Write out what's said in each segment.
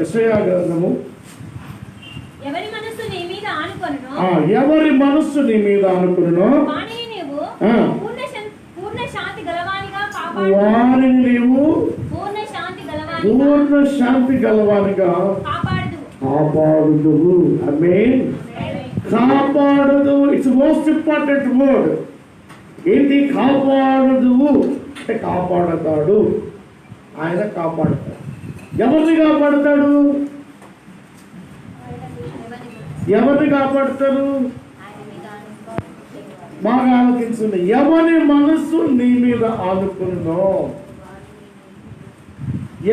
యెషయా గ్రంథము ఎవరి మనస్సు నీ మీద ఆనుకొనునో ఎవరి మనస్సు నీ మీద ఆనుకొనునో వానిని నీవు పూర్ణ శాంతి గలవానిగా వారిని నీవు పూర్ణ శాంతి గలవానిగా కాపాడుదువు. ఆమేన్. కాపాడుదు, ఇట్స్ మోస్ట్ ఇంపార్టెంట్ వర్డ్. ఏంటి? కాపాడుదువు అంటే కాపాడతాడు. ఆయన కాపాడతాడు. ఎవరిని కాపాడతాడు? ఎవరిని కాపాడతారు? బాగా ఆలోచించండి. ఎవరి మనస్సు నీ మీద ఆనుకున్నో,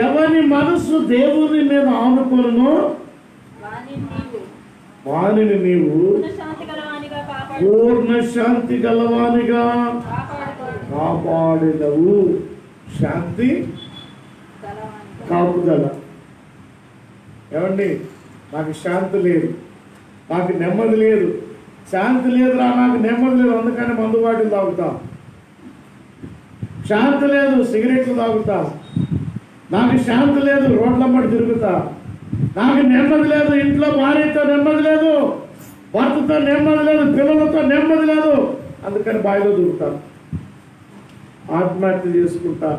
ఎవరి మనస్సు దేవుని మీద ఆనుకున్నో వానిని నీవు పూర్ణ శాంతి గలవానిగా కాపాడినవు. శాంతి కాపుదల. ఏమండి, నాకు శాంతి లేదు, నాకు నెమ్మది లేదు, శాంతి లేదురా, నాకు నెమ్మది లేదు, అందుకని మందు బాటిల్ తాగుతా. శాంతి లేదు, సిగరెట్లు తాగుతా. నాకు శాంతి లేదు, రోడ్లమ్మడి తిరుగుతా. నాకు నెమ్మది లేదు, ఇంట్లో భార్యతో నెమ్మది లేదు, భర్తతో నెమ్మది లేదు, పిల్లలతో నెమ్మది లేదు, అందుకని బావిలో దూకుతా, ఆత్మహత్య చేసుకుంటా,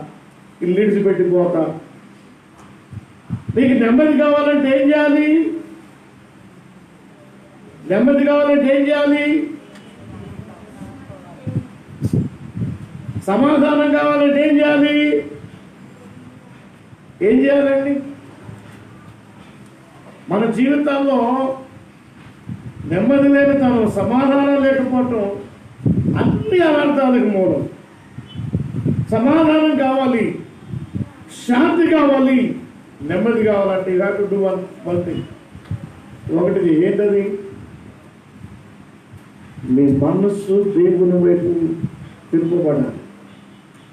ఇల్లు విడిచిపెట్టిపోతా. నీకు నెమ్మది కావాలంటే ఏం చేయాలి? నెమ్మది కావాలంటే ఏం చేయాలి? సమాధానం కావాలంటే ఏం చేయాలి? ఏం చేయాలండి? మన జీవితాల్లో నెమ్మది లేనితనం, సమాధానం లేకపోవటం అన్ని అనర్థాలకు మూలం. సమాధానం కావాలి, శాంతి కావాలి, నెమ్మది కావాలంటే you have to do one thing. ఒకటిది ఏంటది? మీ మనస్సు దేవుని వైపు తిరుగుబడాలి.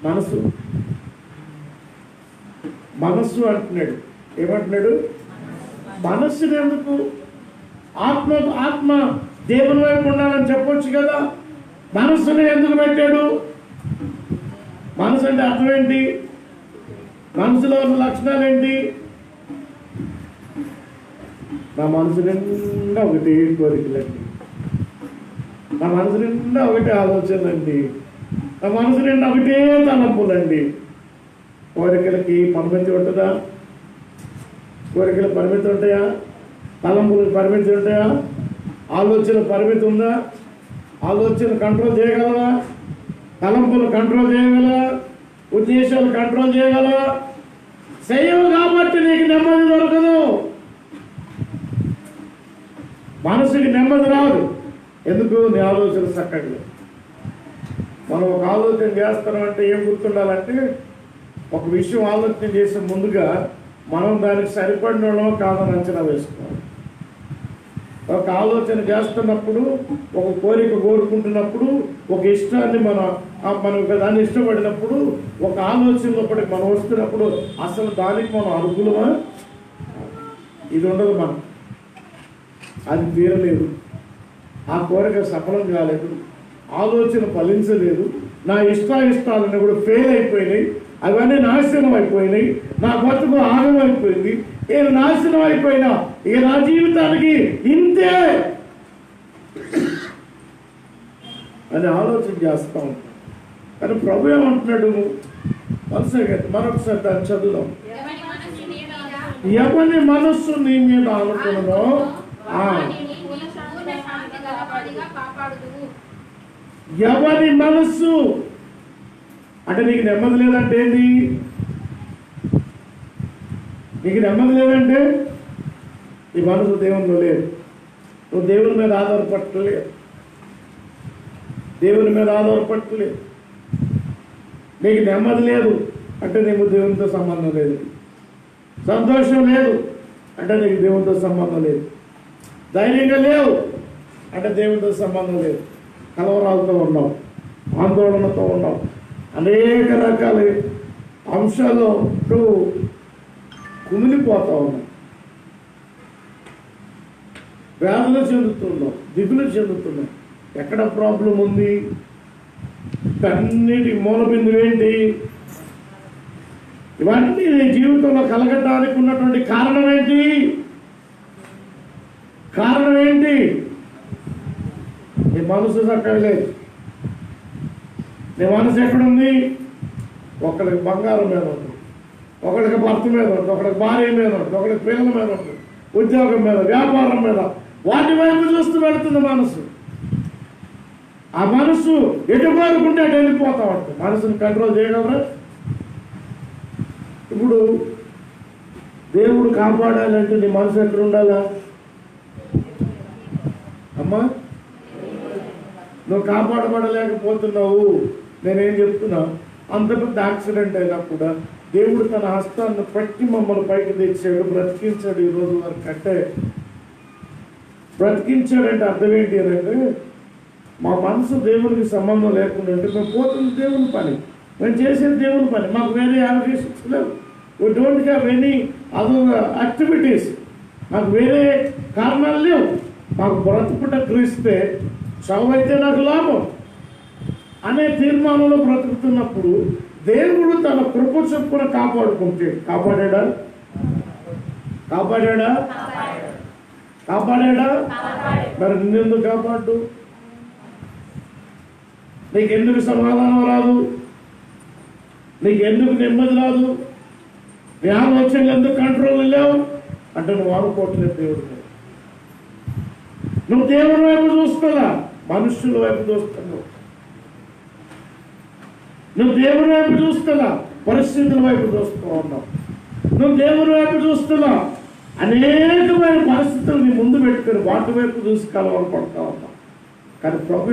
మనస్సు అంటున్నాడు. ఏమంటున్నాడు? మనస్సుని ఎందుకు? ఆత్మ దేవుని వైపు ఉండాలని చెప్పొచ్చు కదా. మనస్సుని ఎందుకు పెట్టాడు? మనసు అంటే అర్థం ఏంటి? మనసులో ఉన్న లక్షణాలు ఏంటి? నా మనసు నిండా ఒకటి కోరికలండి, నా మనసు నిండా ఒకటే ఆలోచనలండి, నా మనసు నిండా ఒకటే తలంపులండి. కోరికలకి పరిమితి ఉంటుందా? కోరికలకు పరిమితి ఉంటాయా? తలంపులకు పరిమితి ఉంటాయా? ఆలోచన పరిమితి ఉందా? ఆలోచన కంట్రోల్ చేయగలవా? తలంపులు కంట్రోల్ చేయగలవా? ఉద్దేశాలు కంట్రోల్ చేయగలవా? చేయవు కాబట్టి నీకు నెమ్మది దొరకదు. మనసుకి నెమ్మది రాదు. ఎందుకు? నీ ఆలోచన చక్కగా. మనం ఒక ఆలోచన చేస్తున్నామంటే ఏం గుర్తుండాలంటే, ఒక విషయం ఆలోచన చేసే ముందుగా మనం దానికి సరిపడినో కాదని అంచనా వేసుకోవాలి. ఒక ఆలోచన చేస్తున్నప్పుడు, ఒక కోరిక కోరుకుంటున్నప్పుడు, ఒక ఇష్టాన్ని మనం దాన్ని ఇష్టపడినప్పుడు, ఒక ఆలోచనలో మనం వస్తున్నప్పుడు అసలు దానికి మనం అనుకూలమా? ఇది ఉండదు. మనం అది తీరలేదు, ఆ కోరిక సఫలం కాలేదు, ఆలోచన ఫలించలేదు, నా ఇష్టాలని కూడా ఫెయిల్ అయిపోయినాయి, అవన్నీ నాశనం అయిపోయినాయి, నా బతుకు ఆగమైపోయింది, నేను నాశనం అయిపోయినా ఇక నా జీవితానికి ఇంతే అని ఆలోచన చేస్తా ఉంటాం. కానీ ప్రభు ఏమంటున్నాడు? మరొకసారి దాన్ని చదువుదాం. ఎవరి మనస్సు నీ మీద ఆనుకున్నదో ఎవరి మనస్సు అంటే నీకు నెమ్మది లేదంటే ఏంటి? నీకు నెమ్మది లేదంటే నీ మనసు దేవునిలో లేదు, నువ్వు దేవుని మీద ఆధారపడలేదు, దేవుని మీద ఆధారపడలేదు. నీకు నెమ్మది లేదు అంటే నీకు దేవునితో సంబంధం లేదు. సంతోషం లేదు అంటే నీకు దేవునితో సంబంధం లేదు. ధైర్యంగా లేవు అంటే దేవునితో సంబంధం లేదు. కలవరాలతో ఉన్నావు, ఆందోళనతో ఉన్నావు, అనేక రకాల అంశాల్లో నువ్వు కుమిలిపోతా ఉన్నావు, వేదన చెందుతున్నావు, దిగులు చెందుతున్నావు. ఎక్కడ ప్రాబ్లం ఉంది? అన్నిటి మూల బిందువు ఏంటి? ఇవన్నీ నీ జీవితంలో కలగడానికి ఉన్నటువంటి కారణం ఏంటి? మనసు చక్కగా లేదు. నీ మనసు ఎక్కడుంది? ఒకళ్ళకి బంగారం మీద ఉంటుంది, ఒకళ్ళకి భర్త మీద ఉంటుంది, ఒకళ్ళకి భార్య మీద ఉంటుంది, ఒకళ్ళకి పిల్లల మీద ఉంటుంది, ఉద్యోగం మీద, వ్యాపారం మీద, వాటి వైపు చూస్తూ వెళుతుంది మనసు. ఆ మనసు ఎటు కోరుకుంటే అటు వెళ్ళిపోతా ఉంటుంది. మనసుని కంట్రోల్ చేయగలరా? ఇప్పుడు దేవుడు కాపాడాలంటే నీ మనసు ఎక్కడ ఉండాలా అమ్మా? నువ్వు కాపాడబడలేకపోతున్నావు. నేనేం చెప్తున్నా, అంత పెద్ద యాక్సిడెంట్ అయినా కూడా దేవుడు తన హస్తాన్ని పట్టి మమ్మల్ని పైకి తెచ్చాడు, బ్రతికించాడు. ఈ రోజు వరకు అంటే బ్రతికించాడంటే అర్థం ఏంటి అంటే, మా మనసు దేవునికి సంబంధం లేకుండా ఉంటే మేము పోతుంది దేవుని పని, మేము చేసేది దేవుని పని. మాకు వేరే యావిగేషన్స్ లేవు. We don't have any other activities. మాకు వేరే కారణాలు లేవు. మాకు బ్రతుకుట క్రీస్తే, చావైతే నాకు లాభం అనే తీర్మానంలో బ్రతుకుతున్నప్పుడు దేవుడు తన కృప చొప్పున కాపాడుకుంటే, కాపాడా? మరి నిన్నెందుకు కాపాడు? నీకెందుకు సమాధానం రాదు? నీకెందుకు నెమ్మది రాదు? నీ ఆలోచనలు ఎందుకు కంట్రోల్ లేవు అంటే నువ్వు అనుకోవట్లేదు దేవుడు మీద. నువ్వు దేవుని వైపు చూస్తున్నా, మనుషుల వైపు చూస్తున్నావు. నువ్వు దేవుని వైపు చూస్తున్నా, పరిస్థితుల వైపు చూస్తూ ఉన్నావు. నువ్వు దేవుని వైపు చూస్తున్నా, అనేకమైన పరిస్థితులు నీ ముందు పెట్టుకుని వాటి వైపు చూసి కలవలు పడుతూ ఉన్నావు. కానీ ప్రభు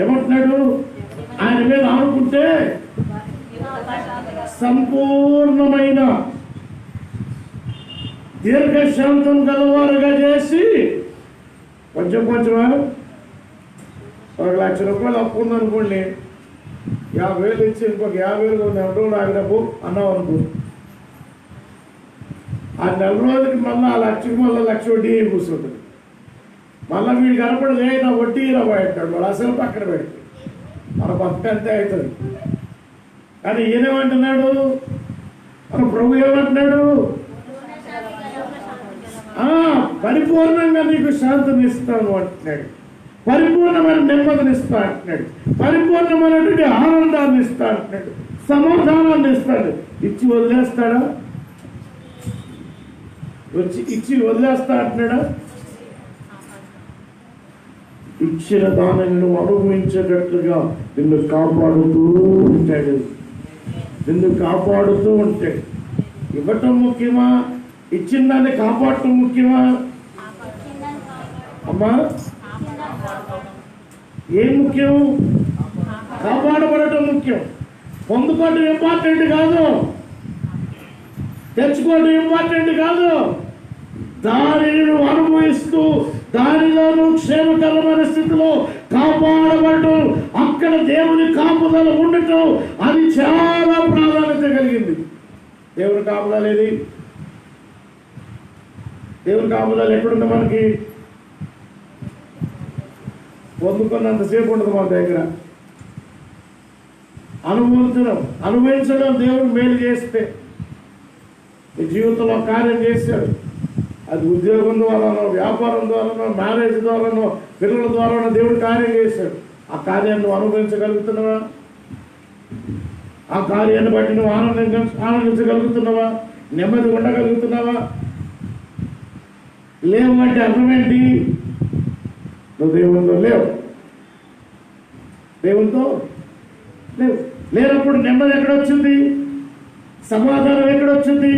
ఏమంటున్నాడు? ఆయన మీద ఆనుకుంటే సంపూర్ణమైన దీర్ఘశాంతం గలవారుగా చేసి, కొంచెం 1,00,000 రూపాయలు అప్పు ఉందనుకోండి, 50,000 ఇచ్చి ఇంకొక 50,000 నెల రోజులు ఆగినప్పు అన్నావు అనుకో, ఆ నెల రోజులకి మళ్ళీ ఆ 1,00,000కి మళ్ళీ 1,00,000 వడ్డీ కూర్చుంటుంది. మళ్ళీ వీడు కనపడదు, నా వడ్డీ 20 అంటాడు. వాడు అసలు పక్కన పెడితే మన పక్క అంతే అవుతుంది. కానీ ఈయనేమంటున్నాడు? మన ప్రభు ఏమంటున్నాడు? పరిపూర్ణంగా నీకు శాంతిని ఇస్తాను అంటున్నాడు, పరిపూర్ణమైన నెమ్మదిని ఇస్తా అంటున్నాడు, పరిపూర్ణమైనటువంటి ఆనందాన్ని ఇస్తా అంటున్నాడు, సమాధానాన్ని ఇస్తాడు. ఇచ్చి వదిలేస్తాడా? ఇచ్చి వదిలేస్తా అంటున్నాడా? ఇచ్చిన దానిని నువ్వు అనుభవించేటట్లుగా నిన్ను కాపాడుతూ ఉంటాడు. ఇవ్వటం ముఖ్యమా? ఇచ్చిన దాన్ని కాపాడటం ముఖ్యమా? అమ్మా, ఏం ముఖ్యం? కాపాడబడటం ముఖ్యం. పొందుకోవడం ఇంపార్టెంట్ కాదు, తెచ్చుకోవడం ఇంపార్టెంట్ కాదు. దానిని నువ్వు అనుభవిస్తూ దానిలో నువ్వు క్షేమకరమైన స్థితిలో కాపాడబడటం, అక్కడ దేవుని కాపుదల ఉండటం, అది చాలా ప్రాధాన్యత కలిగింది. దేవుని కాపుదల ఏది? దేవుని కాపుదల ఎక్కడుంది? మనకి పొందుకున్నంతసేపు ఉండదు మన దగ్గర. అనుభవించడం దేవుడు మేలు చేస్తే, నీ జీవితంలో కార్యం చేశాడు. అది ఉద్యోగం ద్వారానో, వ్యాపారం ద్వారానో, మ్యారేజ్ ద్వారానో, పిల్లల ద్వారానో దేవుడు కార్యం చేశాడు. ఆ కార్యాన్ని నువ్వు అనుభవించగలుగుతున్నావా? ఆ కార్యాన్ని బట్టి నువ్వు ఆనందించగలుగుతున్నావా? నెమ్మది ఉండగలుగుతున్నావా? లేవు అంటే అర్థమేంటి? నువ్వు దేవునితో లేవు. దేవునితో లేవు. లేనప్పుడు నెమ్మది ఎక్కడొచ్చింది? సమాధానం ఎక్కడొచ్చింది?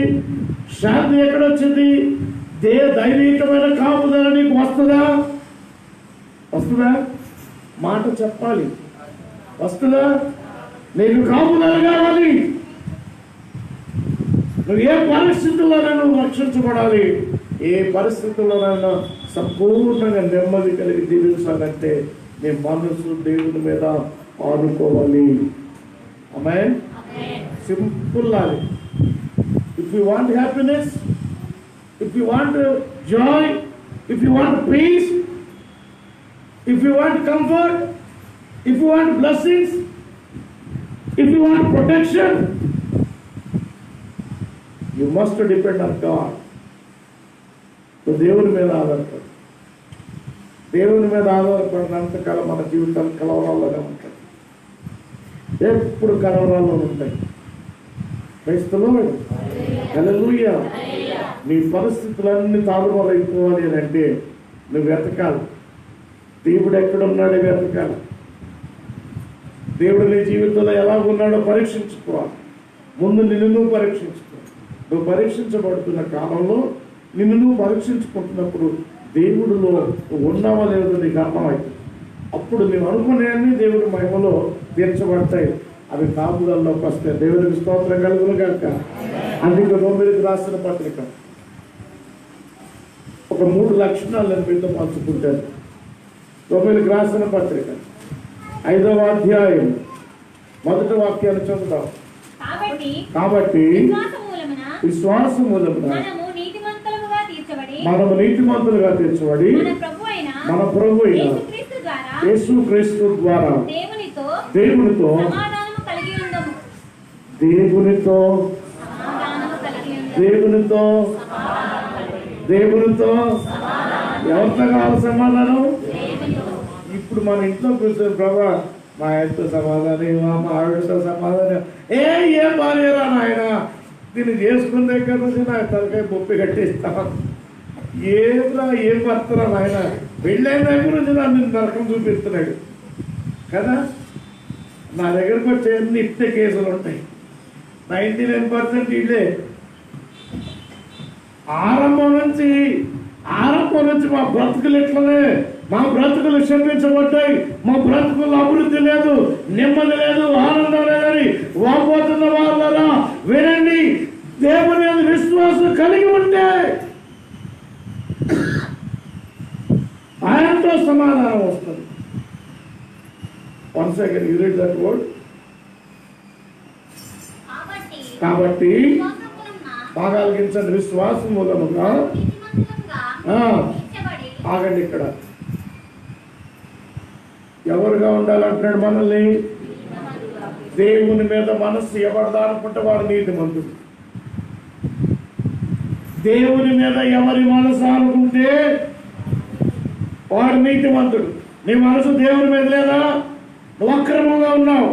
శాంతి ఎక్కడొచ్చింది? దైవికమైన కాపుదల నీకు వస్తుందా? మాట చెప్పాలి. వస్తుందా? నీకు కాపుదల కావాలి. నువ్వు ఏ పరిస్థితుల్లోనైనా రక్షించబడాలి. ఏ పరిస్థితుల్లోనైనా సంపూర్ణంగా నెమ్మది కలిగి జీవించాలంటే నీ మనసు దేవుని మీద ఆనుకోవాలి. Amen. Simple logic. If you want happiness, if you want joy, if you want peace, if you want comfort, if you want blessings, if you want protection, you must depend on God. So దేవుని మీద ఆధారపడు. దేవుని మీద ఆధారపడినంతకాలం మన జీవితాలు కలవరాల్లోనే ఉంటాయి, ఎప్పుడు కలవరాల్లో ఉంటాయి. క్రైస్తవులు హల్లెలూయా. నీ పరిస్థితులన్నీ తారుమారైపోవాలి అని అంటే నువ్వు వెతకాలి. దేవుడు ఎక్కడున్నాడో వెతకాలి. దేవుడు నీ జీవితంలో ఎలా ఉన్నాడో పరీక్షించుకోవాలి. ముందు నిన్ను నువ్వు పరీక్షించుకో. నువ్వు పరీక్షించబడుతున్న కాలంలో నిన్ను నువ్వు పరీక్షించుకుంటున్నప్పుడు దేవుడిలో నువ్వు ఉన్నావా లేదో నీకు అర్థమవుతుంది. అప్పుడు నువ్వు అనుకునేవన్నీ దేవుడి మహిమలో తీర్చబడతాయి. అవి కాపుదల్లోకి వస్తాయి. దేవుడికి స్తోత్రం కలుగును గాక. అందుకే రోమీయులకు రాసిన పత్రిక ఒక 3 లక్షణాలు నేను మీతో పంచుకుంటాను. రోమీయులకు రాసిన పత్రిక 5వ అధ్యాయం 1వ వాక్యాన్ని చదువుతాం. కాబట్టి విశ్వాస మూలమున మనము నీతిమంతులుగా తీర్చబడి మన ప్రభు అయిన యేసుక్రీస్తు ద్వారా దేవునితో ఎవరితో కావాలి సమాధానం? ఇప్పుడు మన ఇంట్లో కూర్చొని ప్రభా మా ఆయనతో సమాధానం, మా ఆవిడతో సమాధానం, ఏం బాగాలేరా నాయన, దీన్ని చేసుకున్న దగ్గర నుంచి నా తలకాయ బొప్పి కట్టేస్తాను. ఏం భర్తరా నాయన, పెళ్ళైన దగ్గర నుంచి నన్ను నరకం చూపిస్తున్నాడు కదా. నా దగ్గరకు వచ్చే అన్ని ఇట్టే కేసులు ఉంటాయి. 99% ఇళ్ళే. ఆరంభం నుంచి మా బ్రతుకులు ఎట్లనే, మా బ్రతుకులు క్షమించబడ్డాయి, మా బ్రతుకుల్లో అభివృద్ధి లేదు, నెమ్మది లేదు, ఆనందం లేదని వాపోతున్న వాళ్ళరా వినండి. దేవుని మీద విశ్వాసం కలిగి ఉంటే ఆయనతో సమాధానం వస్తుంది. Once again, you read that word. కాబట్టి బాగాలించండి. విశ్వాసం మూలముగా ఆగండి. ఇక్కడ ఎవరుగా ఉండాలంటున్నాడు మనల్ని? దేవుని మీద మనస్సు ఎవరిదా అనుకుంటే వాడు నీతిమంతుడు. దేవుని మీద ఎవరి మనసు అనుకుంటే వాడు నీతిమంతుడు. నీ మనసు దేవుని మీద లేదా? నువ్వు అక్రమంగా ఉన్నావు,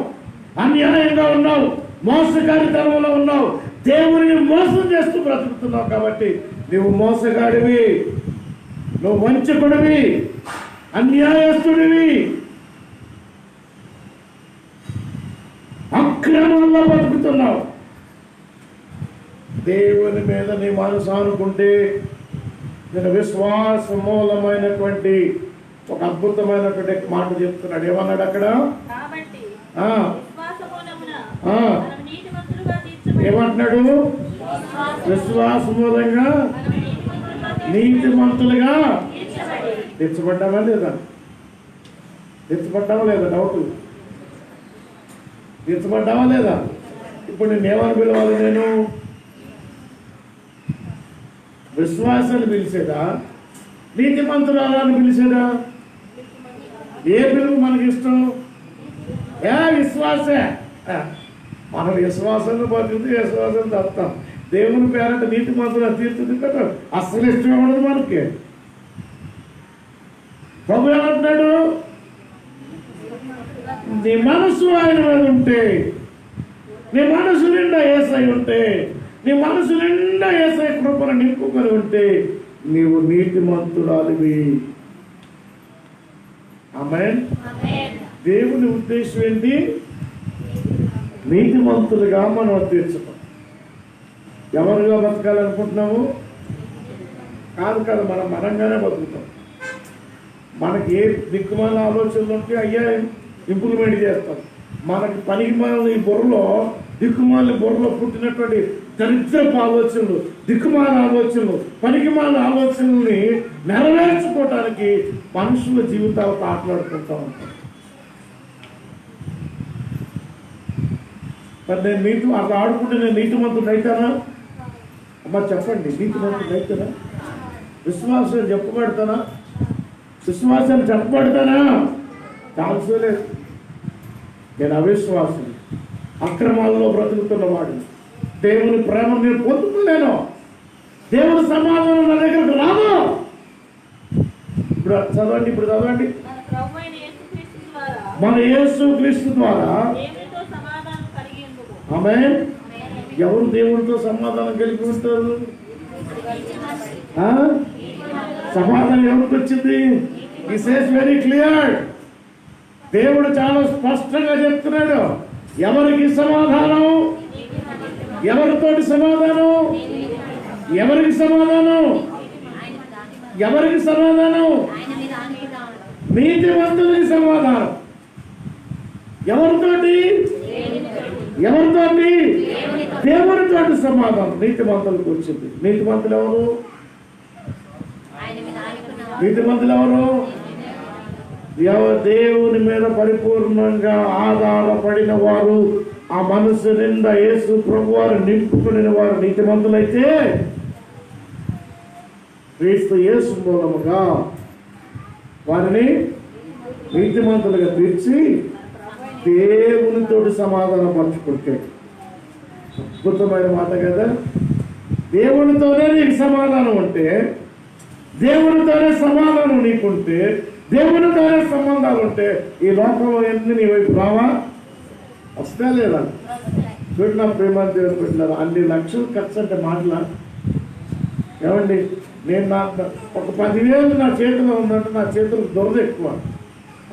అన్యాయంగా ఉన్నావు, మోసగారితనంలో ఉన్నావు, దేవుని మోసం చేస్తూ బ్రతుకుతున్నావు. కాబట్టి నువ్వు మోసగాడివి, నువ్వు వంచకుడివి, అన్యాయస్తుడివి, అక్రమంలో బతుకుతున్నావు. దేవుని మీద నీ మనసు అనుకుంటే నేను విశ్వాస మూలమైనటువంటి ఒక అద్భుతమైనటువంటి మాట చెప్తున్నాడు. ఏమన్నాడు అక్కడ? ఏమంటున్నాడు? విశ్వాస మూలంగా నీతిమంతులుగా తీర్చబడ్డామా లేదా? తీర్చబడ్డామా లేదా? డౌట్. తీర్చబడ్డామా లేదా? ఇప్పుడు నేనేమని పిలవాలి? నేను విశ్వాసాన్ని పిలిచేదా, నీతిమంతురాలా అని పిలిచేదా? ఏ పిలుపు మనకి ఇష్టం? విశ్వాసే. మనం విశ్వాసాన్ని బతుకుతూ విశ్వాసాన్ని తప్పుతాం. దేవుని పేరంట నీతిమంతులు తీర్చుది కదా, అస్సలు ఇష్టం ఉండదు మనకి. ప్రభు ఏమంటున్నాడు? నీ మనసు ఆయన మీద ఉంటే, నీ మనసు నిండా యేసై ఉంటే, నీ మనసు నిండా యేసై కృపను నింపుకొని ఉంటే నీవు నీతిమంతురాలివి. ఆమేన్. దేవుని ఉద్దేశం ఏంటి? నీతిమంతులుగా మనం తీర్చుతాం. ఎవరుగా బతకాలనుకుంటున్నాము? కాదు కదా, మనం మనంగానే బతుకుతాం. మనకి ఏ దిక్కుమాల ఆలోచనలు ఉంటే అయ్యా ఇంప్లిమెంట్ చేస్తాం. మనకి పనికి మన ఈ బుర్రలో, దిక్కుమాల బుర్రలో పుట్టినటువంటి దరిద్రపు ఆలోచనలు, దిక్కుమాల ఆలోచనలు, పనికిమాల ఆలోచనల్ని నెరవేర్చుకోవటానికి మనుషుల జీవితాలతో ఆటలాడుకుంటా ఉంటాం. మరి నేను నీతి అట్లా ఆడుకుంటే నేను నీతిమంతుడు అయితానా? అమ్మ చెప్పండి, నీతిమంతుడు అయితానా? విశ్వాసం చెప్పబడతానా? విశ్వాసం చెప్పబడతానా? ఛాన్సే లేదు. నేను అవిశ్వాసం, అక్రమాల్లో బ్రతుకుతున్నవాడు, దేవుని ప్రేమ నేను పొందుతున్నాను, దేవుని సమాధానం నా దగ్గరకు రాదు. ఇప్పుడు చదవండి, ఇప్పుడు చదవండి. మన ప్రభువైన యేసుక్రీస్తు ద్వారా మన యేసు క్రీస్తు ద్వారా దేవునితో సమాధానం కలిగేందుకు. ఆమేన్. ఎవరు దేవునితో సమాధానం కలిగి ఉంటారు? సమాధానం ఎవరికి వచ్చింది? ఈ సేస్ వెరీ క్లియర్. దేవుడు చాలా స్పష్టంగా చెప్తున్నాడు. ఎవరికి సమాధానం? ఎవరితోటి సమాధానం? ఎవరికి సమాధానం? ఎవరికి సమాధానం? నీతిమంతులకి సమాధానం. ఎవరితోటి? ఎవరితోటి? దేవునితోటి సమాధానం నీతిమంతులకు వచ్చింది. నీతిమంతులు ఎవరు? నీతిమంతులు ఎవరు? దేవుని మీద పరిపూర్ణంగా ఆధారపడిన వారు, ఆ మనసు నిండా యేసు ప్రభు వారు నింపుకుని వారు నీతిమంతులైతే, క్రీస్తు యేసు మూలముగా వారిని నీతిమంతులుగా తీర్చి దేవునితోటి సమాధానం పంచుకుంటే. అద్భుతమైన మాట కదా. దేవునితోనే నీకు సమాధానం ఉంటే, దేవునితోనే సమాధానం నీకుంటే, దేవునితోనే సంబంధాలు ఉంటే ఈ లోకంలో ఎన్ని నీ వైపు రావా? వస్తే లేదా? చూడ ప్రేమాన్ని దేవుని పెట్టినారు. అన్ని లక్షలు ఖర్చు అంటే మాటలా? ఏమండి, నేను ఒక 10,000 నా చేతిలో ఉందంటే నా చేతులు దొరద ఎక్కువ.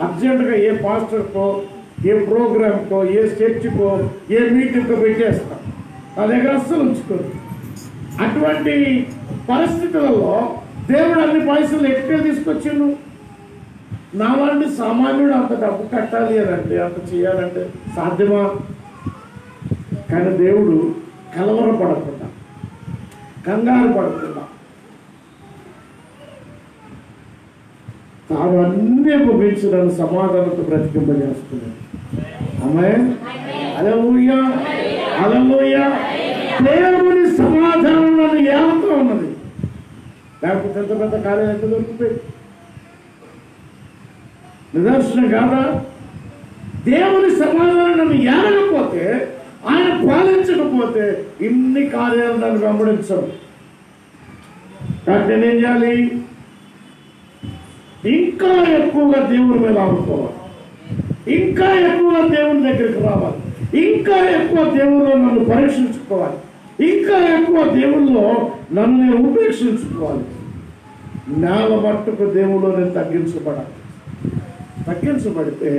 అర్జెంటుగా ఏ పాస్టర్కో, ఏ ప్రోగ్రామ్కో, ఏ చర్చికో, ఏ మీటింగ్కో పెట్టేస్తాం. నా దగ్గర అస్సలు ఉంచుకోరు. అటువంటి పరిస్థితులలో దేవుడు అన్ని పైసలు ఎక్కడ తీసుకొచ్చిండు? నాలాంటి సామాన్యుడు అంత డబ్బు కట్టాలి అని అంటే, అంత చేయాలంటే సాధ్యమా? కానీ దేవుడు కలవరపడకుండా, కంగారు పడకుండా తాను అన్ని ఉపయోగించి నన్ను సమాధానంతో బ్రతికింపజేస్తున్నాడు. ఆమేన్. హల్లెలూయా, హల్లెలూయా. దేవుని సమాధానం నన్ను ఏమంతా ఉన్నది. లేకపోతే ఎంత పెద్ద కార్యం ఎంత దొరుకుతాయి? నిదర్శనం కాదా? దేవుని సమాధానం నన్ను ఏరకపోతే, ఆయన పాలించకపోతే ఇన్ని కార్యాలు నన్ను వెంబడించవు. కాబట్టి నేనేం చేయాలి? ఇంకా ఎక్కువగా దేవుని మీద ఆడుకోవాలి, ఇంకా ఎక్కువగా దేవుని దగ్గరికి రావాలి, ఇంకా ఎక్కువ దేవుల్లో నన్ను పరీక్షించుకోవాలి, ఇంకా ఎక్కువ దేవుల్లో నన్ను నేను ఉపేక్షించుకోవాలి. నేల మట్టుకు దేవుల్లో నేను తగ్గించబడితే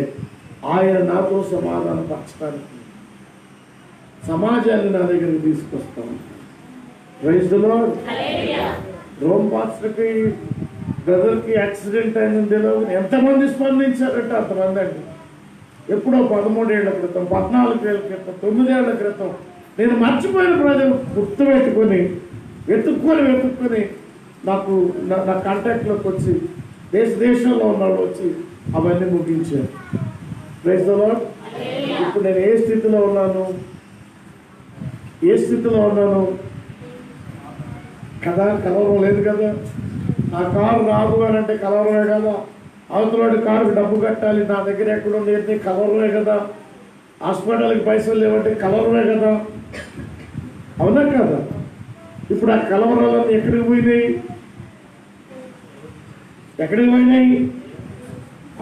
ఆయన నాతో సమాధానం పరచడానికి సమాజాన్ని నా దగ్గరికి తీసుకొస్తాను. Praise the lord. రోమ్ పాస్టర్కి బ్రదర్కి యాక్సిడెంట్ అయిందని తెలియదు ఎంతమంది స్పందించారంటే అంతమంది అండి. ఎప్పుడో 13 ఏళ్ల క్రితం, 14 ఏళ్ల క్రితం, 9 ఏళ్ల క్రితం నేను మర్చిపోయిన ప్రజలు గుర్తుపెట్టుకొని వెతుక్కొని నాకు నా కాంటాక్ట్లోకి వచ్చి దేశంలో ఉన్నవాళ్ళు వచ్చి అవన్నీ ముగించారు. Praise the lord. ఇప్పుడు నేను ఏ స్థితిలో ఉన్నాను కదా? కలవరం లేదు కదా. నా కారు రాదు అని అంటే కలవరమే కదా. అవతలవాడి కారుకి డబ్బు కట్టాలి, నా దగ్గర ఎక్కడుంది అంటే కలవరమే కదా. హాస్పిటల్కి పైసలు లేవంటే కలవరమే కదా. అవునా కదా? ఇప్పుడు ఆ కలవరాలన్నీ ఎక్కడికి పోయినాయి?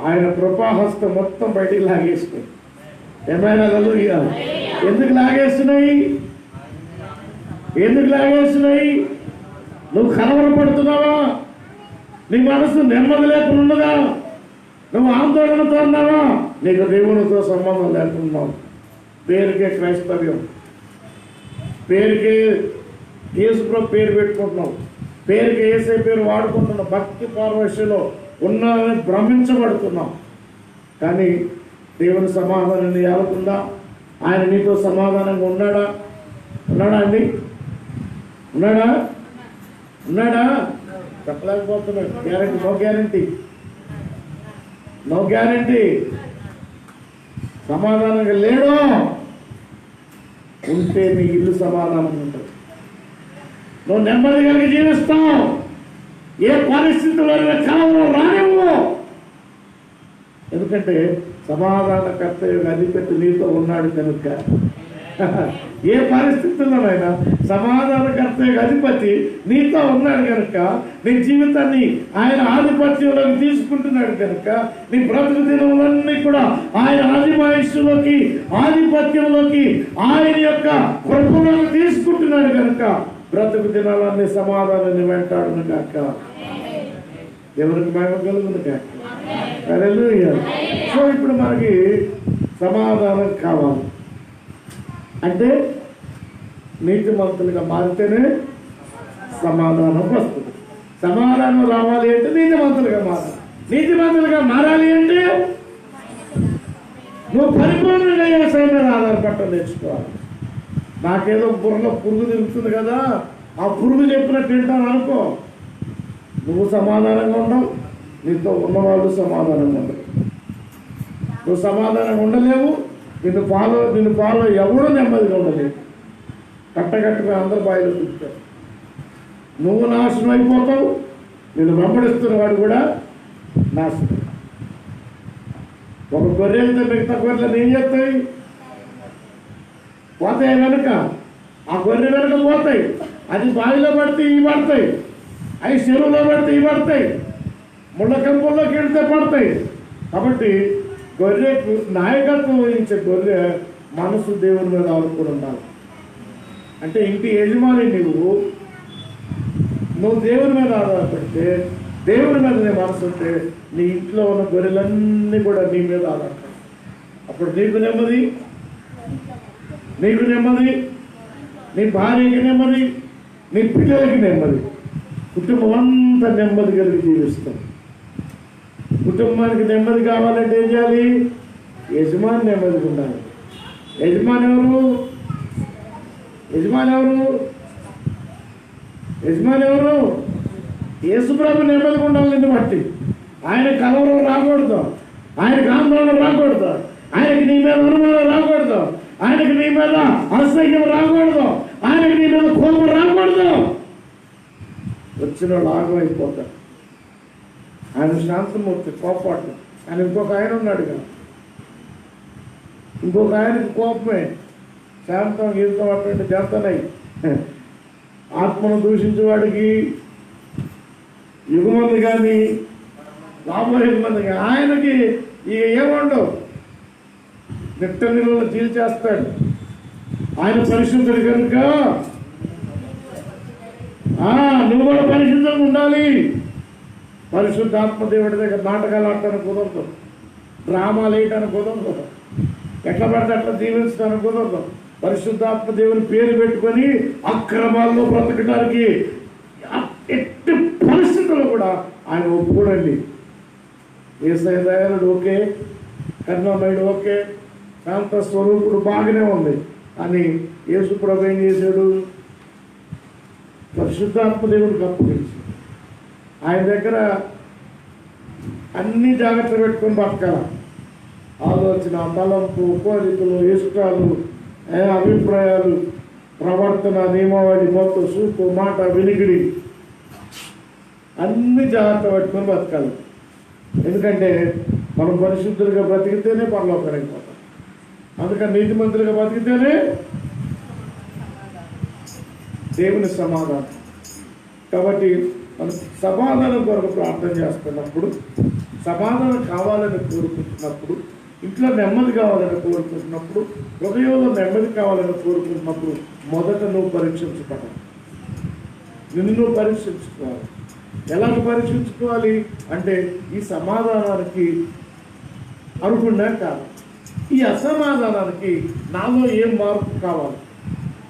ఆయన కృపాహస్తం మొత్తం బయటికి లాగేస్తున్నాయి. ఏమైనా హల్లెలూయా. ఎందుకు లాగేస్తున్నాయి? నువ్వు కలవరపడుతున్నావా? నీ మనసు నెమ్మది లేకుండా ఉన్నదా? నువ్వు ఆందోళనతో ఉన్నావా? నీకు దేవునితో సంబంధం లేకున్నావు. పేరుకే క్రైస్తవ్యం, పేరుకే యేసుప్రభు పేరు పెట్టుకుంటున్నావు, పేరుకే యేసే పేరు వాడుకుంటున్నావు, భక్తి పార్వశ్యలో ఉన్నావని భ్రమించబడుతున్నావు. కానీ దేవుని సమాధానాన్ని ఏలుతుందా? ఆయన నీతో సమాధానంగా ఉన్నాడా అండి? ఉన్నాడా? చెప్పలేకపోతున్నాడు. No guarantee. సమాధానంగా లేడు. ఉంటే నీ ఇల్లు సమాధానంగా ఉంటుంది. నువ్వు నెమ్మది కలిగి జీవిస్తావు. ఏ పరిస్థితుల్లో కలవరం రానివ్వు. ఎందుకంటే సమాధానకర్త అధిపతి నీతో ఉన్నాడు కనుక. ఏ పరిస్థితుల్లోనైనా సమాధానకర్త అధిపతి నీతో ఉన్నాడు కనుక నీ జీవితాన్ని ఆయన ఆధిపత్యంలోకి తీసుకుంటున్నాడు కనుక నీ బ్రతుకు దినములన్నీ కూడా ఆయన ఆదిమాయిషులోకి ఆధిపత్యంలోకి ఆయన యొక్క కృపలోకి తీసుకుంటున్నాడు కనుక బ్రతుకు దినాలన్నీ సమాధానాన్ని వెంటాడును కాక ఎవరికి మహిమ కలుగును కాక. హల్లెలూయా. సో ఇప్పుడు మనకి సమాధానం కావాలి అంటే నీతిమంతులుగా మారితేనే సమాధానం వస్తుంది. సమాధానం రావాలి అంటే నీతిమంతులుగా మారాలి. నీతిమంతులుగా మారాలి అంటే నువ్వు పరిపూర్ణంగా వ్యవసాయం మీద ఆధారపడటం నేర్చుకోవాలి. నాకేదో బుర్రలో పురుగు తిరుగుతుంది కదా, ఆ పురుగు చెప్పినట్టు వింటాను అనుకో, నువ్వు సమాధానంగా ఉండవు, నీతో ఉన్నవాళ్ళు సమాధానంగా ఉండవు. నువ్వు సమాధానంగా ఉండలేవు, నిన్ను ఫాలో ఎవడో నెమ్మదిగా ఉండలేవు. కట్టకట్టుగా అందరు బాయిలో తిప్పుతారు. నువ్వు నాశనం అయిపోతావు, నిన్ను వెంబడిస్తున్న వాడు కూడా నాశనం. ఒక గొర్రెలతో మిగతా గొర్రెలను ఏం చేస్తాయి? పోతాయి వెనుక, ఆ గొర్రె వెనుక పోతాయి. అది బావిలో పడితే ఇవి పడతాయి, అవి చెరువులో పడితే ఇవి పడతాయి, ముళ్ళ కంపల్లోకి వెళ్తే పడతాయి. కాబట్టి గొర్రెకు నాయకత్వం వహించే గొర్రె మనసు దేవుని మీద ఆడుకుని ఉండాలి. అంటే ఇంటి యజమాని నువ్వు దేవుని మీద ఆధారపడితే, దేవుని మీద నీ మనసు ఉంటే నీ ఇంట్లో ఉన్న గొర్రెలన్నీ కూడా నీ మీద ఆధారపడతాయి. అప్పుడు నీకు నెమ్మది, నీ భార్యకి నెమ్మది, నీ పిల్లలకి నెమ్మది, కుటుంబం అంతా నెమ్మది కలిగి జీవిస్తాం. కుటుంబానికి నెమ్మది కావాలంటే ఏం చేయాలి? యజమాని నెమ్మదిగా ఉండాలి. యజమాని ఎవరు? యేసుప్రభు నెమ్మదిగా ఉండాలి. నిన్ను బట్టి ఆయన కలవరం రాకూడదు, ఆయనకు ఆందోళన రాకూడదు, ఆయనకి నీ మీద అనుమానం రాకూడదు, ఆయనకి నీ మీద అసహ్యం రాకూడదు, ఆయనకి నీ మీద కోపం రాకూడదు. వచ్చిన వాళ్ళు ఆగం అయిపోతారు. ఆయన శాంతమూర్తి, కోపాడు. ఆయన ఇంకొక ఆయన ఉన్నాడు కదా, ఇంకొక ఆయనకి కోపమే, శాంతం గీతం అటువంటి చేస్తానై ఆత్మను దూషించేవాడికి యుగమంది కానీ రాబోయే యుగమంది కానీ ఆయనకి ఇక ఏముండవు, నిట్ట నిలువలు చీల్చేస్తాడు. ఆయన పరిశుద్ధుడు కనుక నువ్వు కూడా పరిశుద్ధంగా ఉండాలి. పరిశుద్ధాత్మదేవుడి దగ్గర నాటకాలు ఆడటానికి కుదరదు, డ్రామాలు వేయటానికి కుదరదు, ఎట్లా పడితే అట్లా జీవించడానికి కుదరదు. పరిశుద్ధాత్మదేవుని పేరు పెట్టుకొని అక్రమాల్లో బ్రతకడానికి ఎట్టి పరిస్థితుల్లో కూడా ఆయన ఒప్పుకోడండి. యేసయ్య దయాళుడు ఓకే, కరుణామయుడు ఓకే, శాంత స్వరూపుడు బాగానే ఉంది. అని యేసు ప్రభు ఏం చేశాడు? పరిశుద్ధాత్మదేవుడికి అప్పగించి ఆయన దగ్గర అన్ని జాగ్రత్తలు పెట్టుకొని బతకాల. ఆలోచన, తలంపు, కోరికలు, ఇష్టాలు, అభిప్రాయాలు, ప్రవర్తన, నియమావళి, మొత్తం చూపు, మాట, వినికిడి అన్ని జాగ్రత్త పెట్టుకొని బతకాలి. ఎందుకంటే మనం పరిశుద్ధులుగా బ్రతికితేనే పరలోకానికి పోతాం. అందుకని నీతిమంతులుగా బతికితేనే దేవుని సమాధానం. కాబట్టి మనం సమాధానం కొరకు ప్రార్థన చేస్తున్నప్పుడు, సమాధానం కావాలని కోరుకుంటున్నప్పుడు, ఇంట్లో నెమ్మది కావాలని కోరుకుంటున్నప్పుడు, హృదయంలో నెమ్మది కావాలని కోరుకుంటున్నప్పుడు మొదట నువ్వు పరీక్షించుకోవాలి. నిన్ను పరీక్షించుకోవాలి. ఎలాగ పరీక్షించుకోవాలి అంటే ఈ సమాధానానికి అర్హుడా కాదు, ఈ అసమాధానానికి నాలో ఏం మార్పు కావాలి,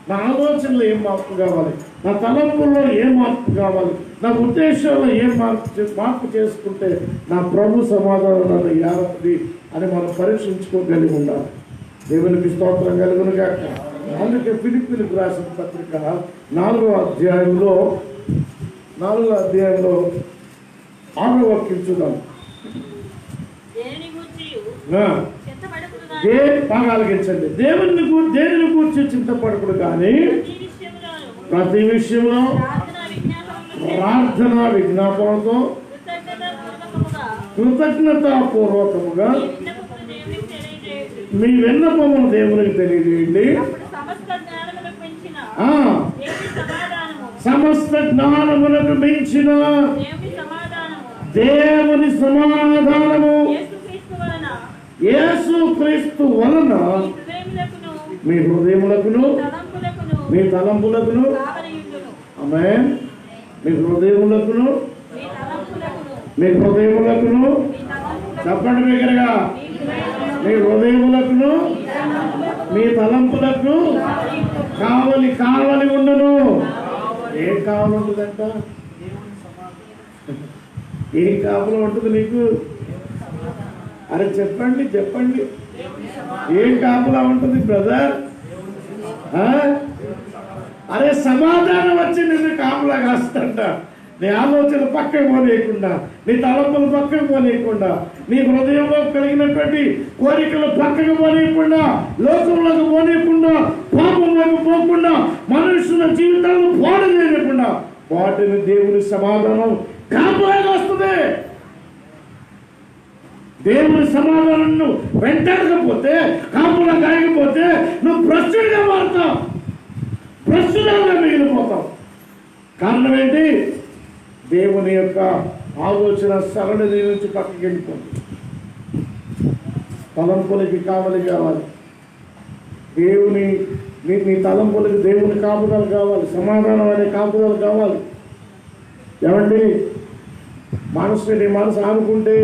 నా ఆలోచనలో ఏం మార్పు కావాలి, నా తలంపుల్లో ఏం మార్పు కావాలి, నా ఉద్దేశంలో ఏం మార్పు చేసుకుంటే నా ప్రభు సమాధానాలు యావత్ది అని మనం పరీక్షించుకోగలిగి ఉండాలి. దేవునికి స్తోత్రం కలుగును గాక. అందుకే ఫిలిప్పీలకు రాసిన పత్రిక 4వ అధ్యాయంలో 6వ వాక్యం చూద్దాం. బాగా ఆలకించండి. దేనిని కూర్చి చింతపడకుడు కానీ ప్రతి విషయంలో ప్రార్థన విజ్ఞాపనతో కృతజ్ఞతాపూర్వకముగా మీ విన్నపమును దేవునికి తెలియజేయండి. ఆ, దేవుని సమాధానము, సమస్త జ్ఞానములకు మించిన దేవుని సమాధానము, దేవుని సమాధానము యేసుక్రీస్తు వలన యేసుక్రీస్తు వలన మీ హృదయములకును, మీ హృదయములకును తలంపులకును మీ తలంపులకును కావలియుండును. ఆమేన్. మీ హృదయములకును మీ తలంపులకును, మీ హృదయములకును మీ తలంపులకును, చెప్పండి దగ్గరగా, మీ హృదయములకును, మీ హృదయములకును మీ తలంపులకు కావలి ఉండను. ఏం కావాలి ఉంటుందంట? ఏం కావాలి ఉంటుంది నీకు? అరే చెప్పండి చెప్పండి, ఏం కాపలా ఉంటుంది బ్రదర్? అరే సమాధానం వచ్చి నిన్ను కాపలా కాస్తంట. నీ ఆలోచన పక్కకు పోనీయకుండా, నీ తలంపులు పక్కకు పోనీయకుండా, నీ హృదయంలో కలిగినటువంటి కోరికలు పక్కకు పోనీయకుండా, లోకంలోకి పోనీయకుండా, పాపంలోకి పోకుండా, మనుషుల జీవితాలను పాడు చేయకుండా వాటిని దేవుని సమాధానం కాపలాగా వస్తుంది. దేవుని సమాధానం నువ్వు వెంటాడకపోతే, కాపులా కాయకపోతే నువ్వు భ్రష్టుడిగా మారుతావు, భ్రష్టురాలుగా మిగిలిపోతావు. కారణం ఏంటి? దేవుని యొక్క ఆలోచన సరళి నీ నుంచి పక్కకి వెళ్ళిపోతుంది. తలంపులకి కావలి కావాలి, దేవుని నీ తలంపులకి దేవుని కాపుదలు కావాలి, సమాధానం అనే కాపుదలు కావాలి. ఏమండి, నీ మనసు ఆనుకుంటే,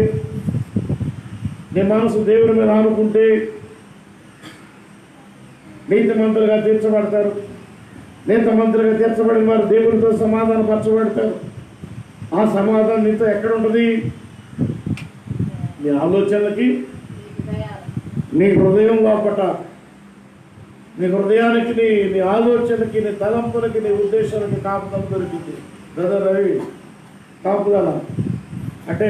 నీ మనసు దేవుని మీద ఆనుకుంటే నీతిమంతులుగా తీర్చబడతారు. నీతిమంతులుగా తీర్చబడిన వారు దేవునితో సమాధానం పరచబడతారు. ఆ సమాధానం నీతో ఎక్కడ ఉంటుంది? నీ ఆలోచనలకి, నీ హృదయం లోపట, నీ హృదయానికి, నీ ఆలోచనకి, నీ తలంపులకి, నీ ఉద్దేశాలకి కాపుదల దొరికింది. బ్రదర్ రవి, కాపుదల అంటే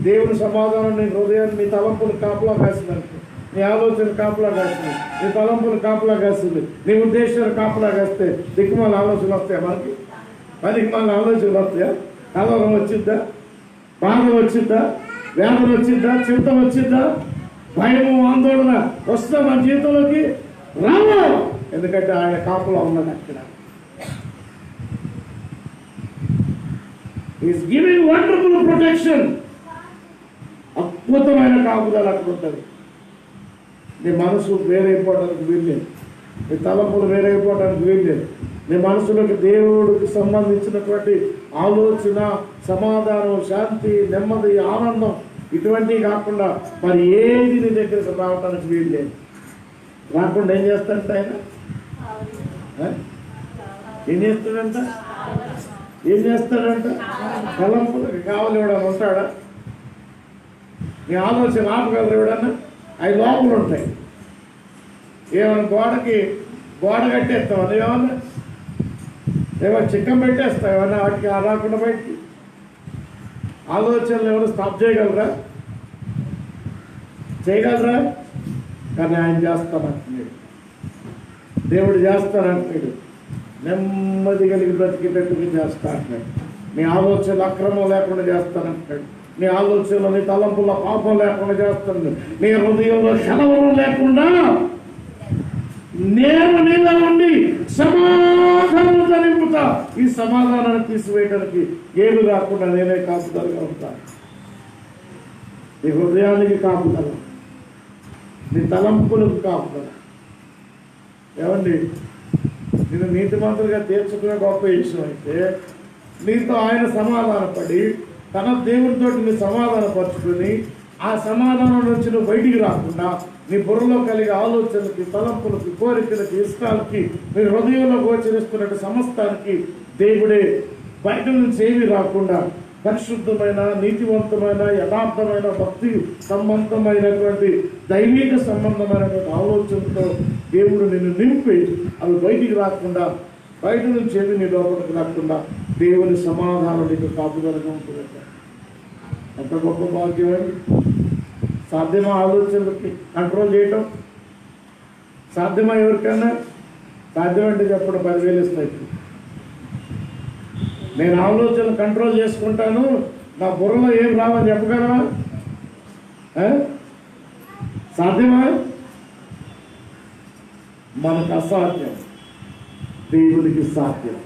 దేవుని సమాధానం నీ హృదయాన్ని, నీ తలంపులు కాపులా కాసిందనుకో, నీ ఆలోచన కాపులా కాసింది, నీ తలంపులు కాపులా కాసింది, నీ ఉద్దేశాలు కాపులా కాస్తే దిక్కుమాల ఆలోచనలు వస్తాయా? మనకి దిక్కుమాల ఆలోచనలు వస్తాయా? కలవరం వచ్చిద్దా? బాధ వచ్చిద్దా? వేదన వచ్చిద్దా? చింత వచ్చిద్దా? భయము, ఆందోళన వస్తుందా మన జీవితంలోకి? రావు. ఎందుకంటే ఆయన కాపులా ఉన్నాడు అక్కడ. Is giving wonderful protection. అద్భుతమైన కాపుదల అక్కడ ఉంటుంది. నీ మనసు వేరైపోవడానికి వీల్లేదు, నీ తలంపులు వేరైపోవడానికి వీల్లేదు. నీ మనసులోకి దేవుడికి సంబంధించినటువంటి ఆలోచన, సమాధానం, శాంతి, నెమ్మది, ఆనందం ఇటువంటివి కాకుండా మరి ఏది నీ దగ్గరకు రావడానికి వీల్లేదు. రాకుండా ఏం చేస్తాడంట ఆయన? ఏం చేస్తాడంట? ఏం చేస్తాడంట? తలంపులకి కావాలి ఎవడన్నా ఉంటాడా? నీ ఆలోచన ఆపగలరు ఎవడన్నా? అవి లోపలు ఉంటాయి. ఏమన్నా గోడ కట్టేస్తావా? నువ్వేమన్నా ఏమన్నా చిక్కం పెట్టేస్తావు ఏమన్నా వాటికి రాకుండా బయటికి? ఆలోచనలు ఎవరు స్టాప్ చేయగలరా? చేయగలరా? కానీ ఆయన చేస్తానంటున్నాడు, దేవుడు చేస్తానంటున్నాడు. నెమ్మది కలిగి బ్రతికేటట్టుగా చేస్తా అంటున్నాడు. నీ ఆలోచనలు అక్రమం లేకుండా చేస్తానంటున్నాడు. నీ ఆలోచనలో, నీ తలంపుల్లో పాపం లేకుండా చేస్తాను. నీ హృదయంలో కలవరం లేకుండా నేను నీలో ఉండి సమాధానంతో నింపుతా. ఈ సమాధానాన్ని తీసివేయడానికి ఏమి రాకుండా నేనే కాపుదలగా ఉంటాను. నీ హృదయానికి కాపుదల, నీ తలంపులకు కాపుదల. ఏమండి, నేను నీతిమంతులుగా తీర్చుకునే గొప్ప విషయం అయితే, నీతో ఆయన సమాధానపడి తన దేవునితో నీ సమాధానపరుచుకుని ఆ సమాధానం నుంచి నువ్వు బయటికి రాకుండా నీ బుర్రలో కలిగే ఆలోచనలకి, తలంపులకి, కోరికలకి, ఇష్టాలకి, నీ హృదయంలో గోచరిస్తున్నట్టు సమస్తానికి దేవుడే బయట నుంచి ఏమీ రాకుండా పరిశుద్ధమైన, నీతివంతమైన, యథార్థమైన, భక్తి సంబంధమైనటువంటి, దైవిక సంబంధమైనటువంటి ఆలోచనతో దేవుడు నిన్ను నింపి అవి బయటికి రాకుండా, బయట నుంచి ఏమి నీ లోపలికి రాకుండా దేవుని సమాధానం నీకు కాపుదలగా ఉంటుంది. ఎంత గొప్ప భాగ్యమని! సాధ్యమా ఆలోచనలకి కంట్రోల్ చేయటం? సాధ్యమా ఎవరికైనా? సాధ్యమంటే చెప్పడం 10,000 ఇస్తాయి. నేను ఆలోచనలు కంట్రోల్ చేసుకుంటాను, నా బుర్రలో ఏం రావని చెప్పగలవా? సాధ్యమా? మనకు అసాధ్యం. దేవునికి సాధ్యం.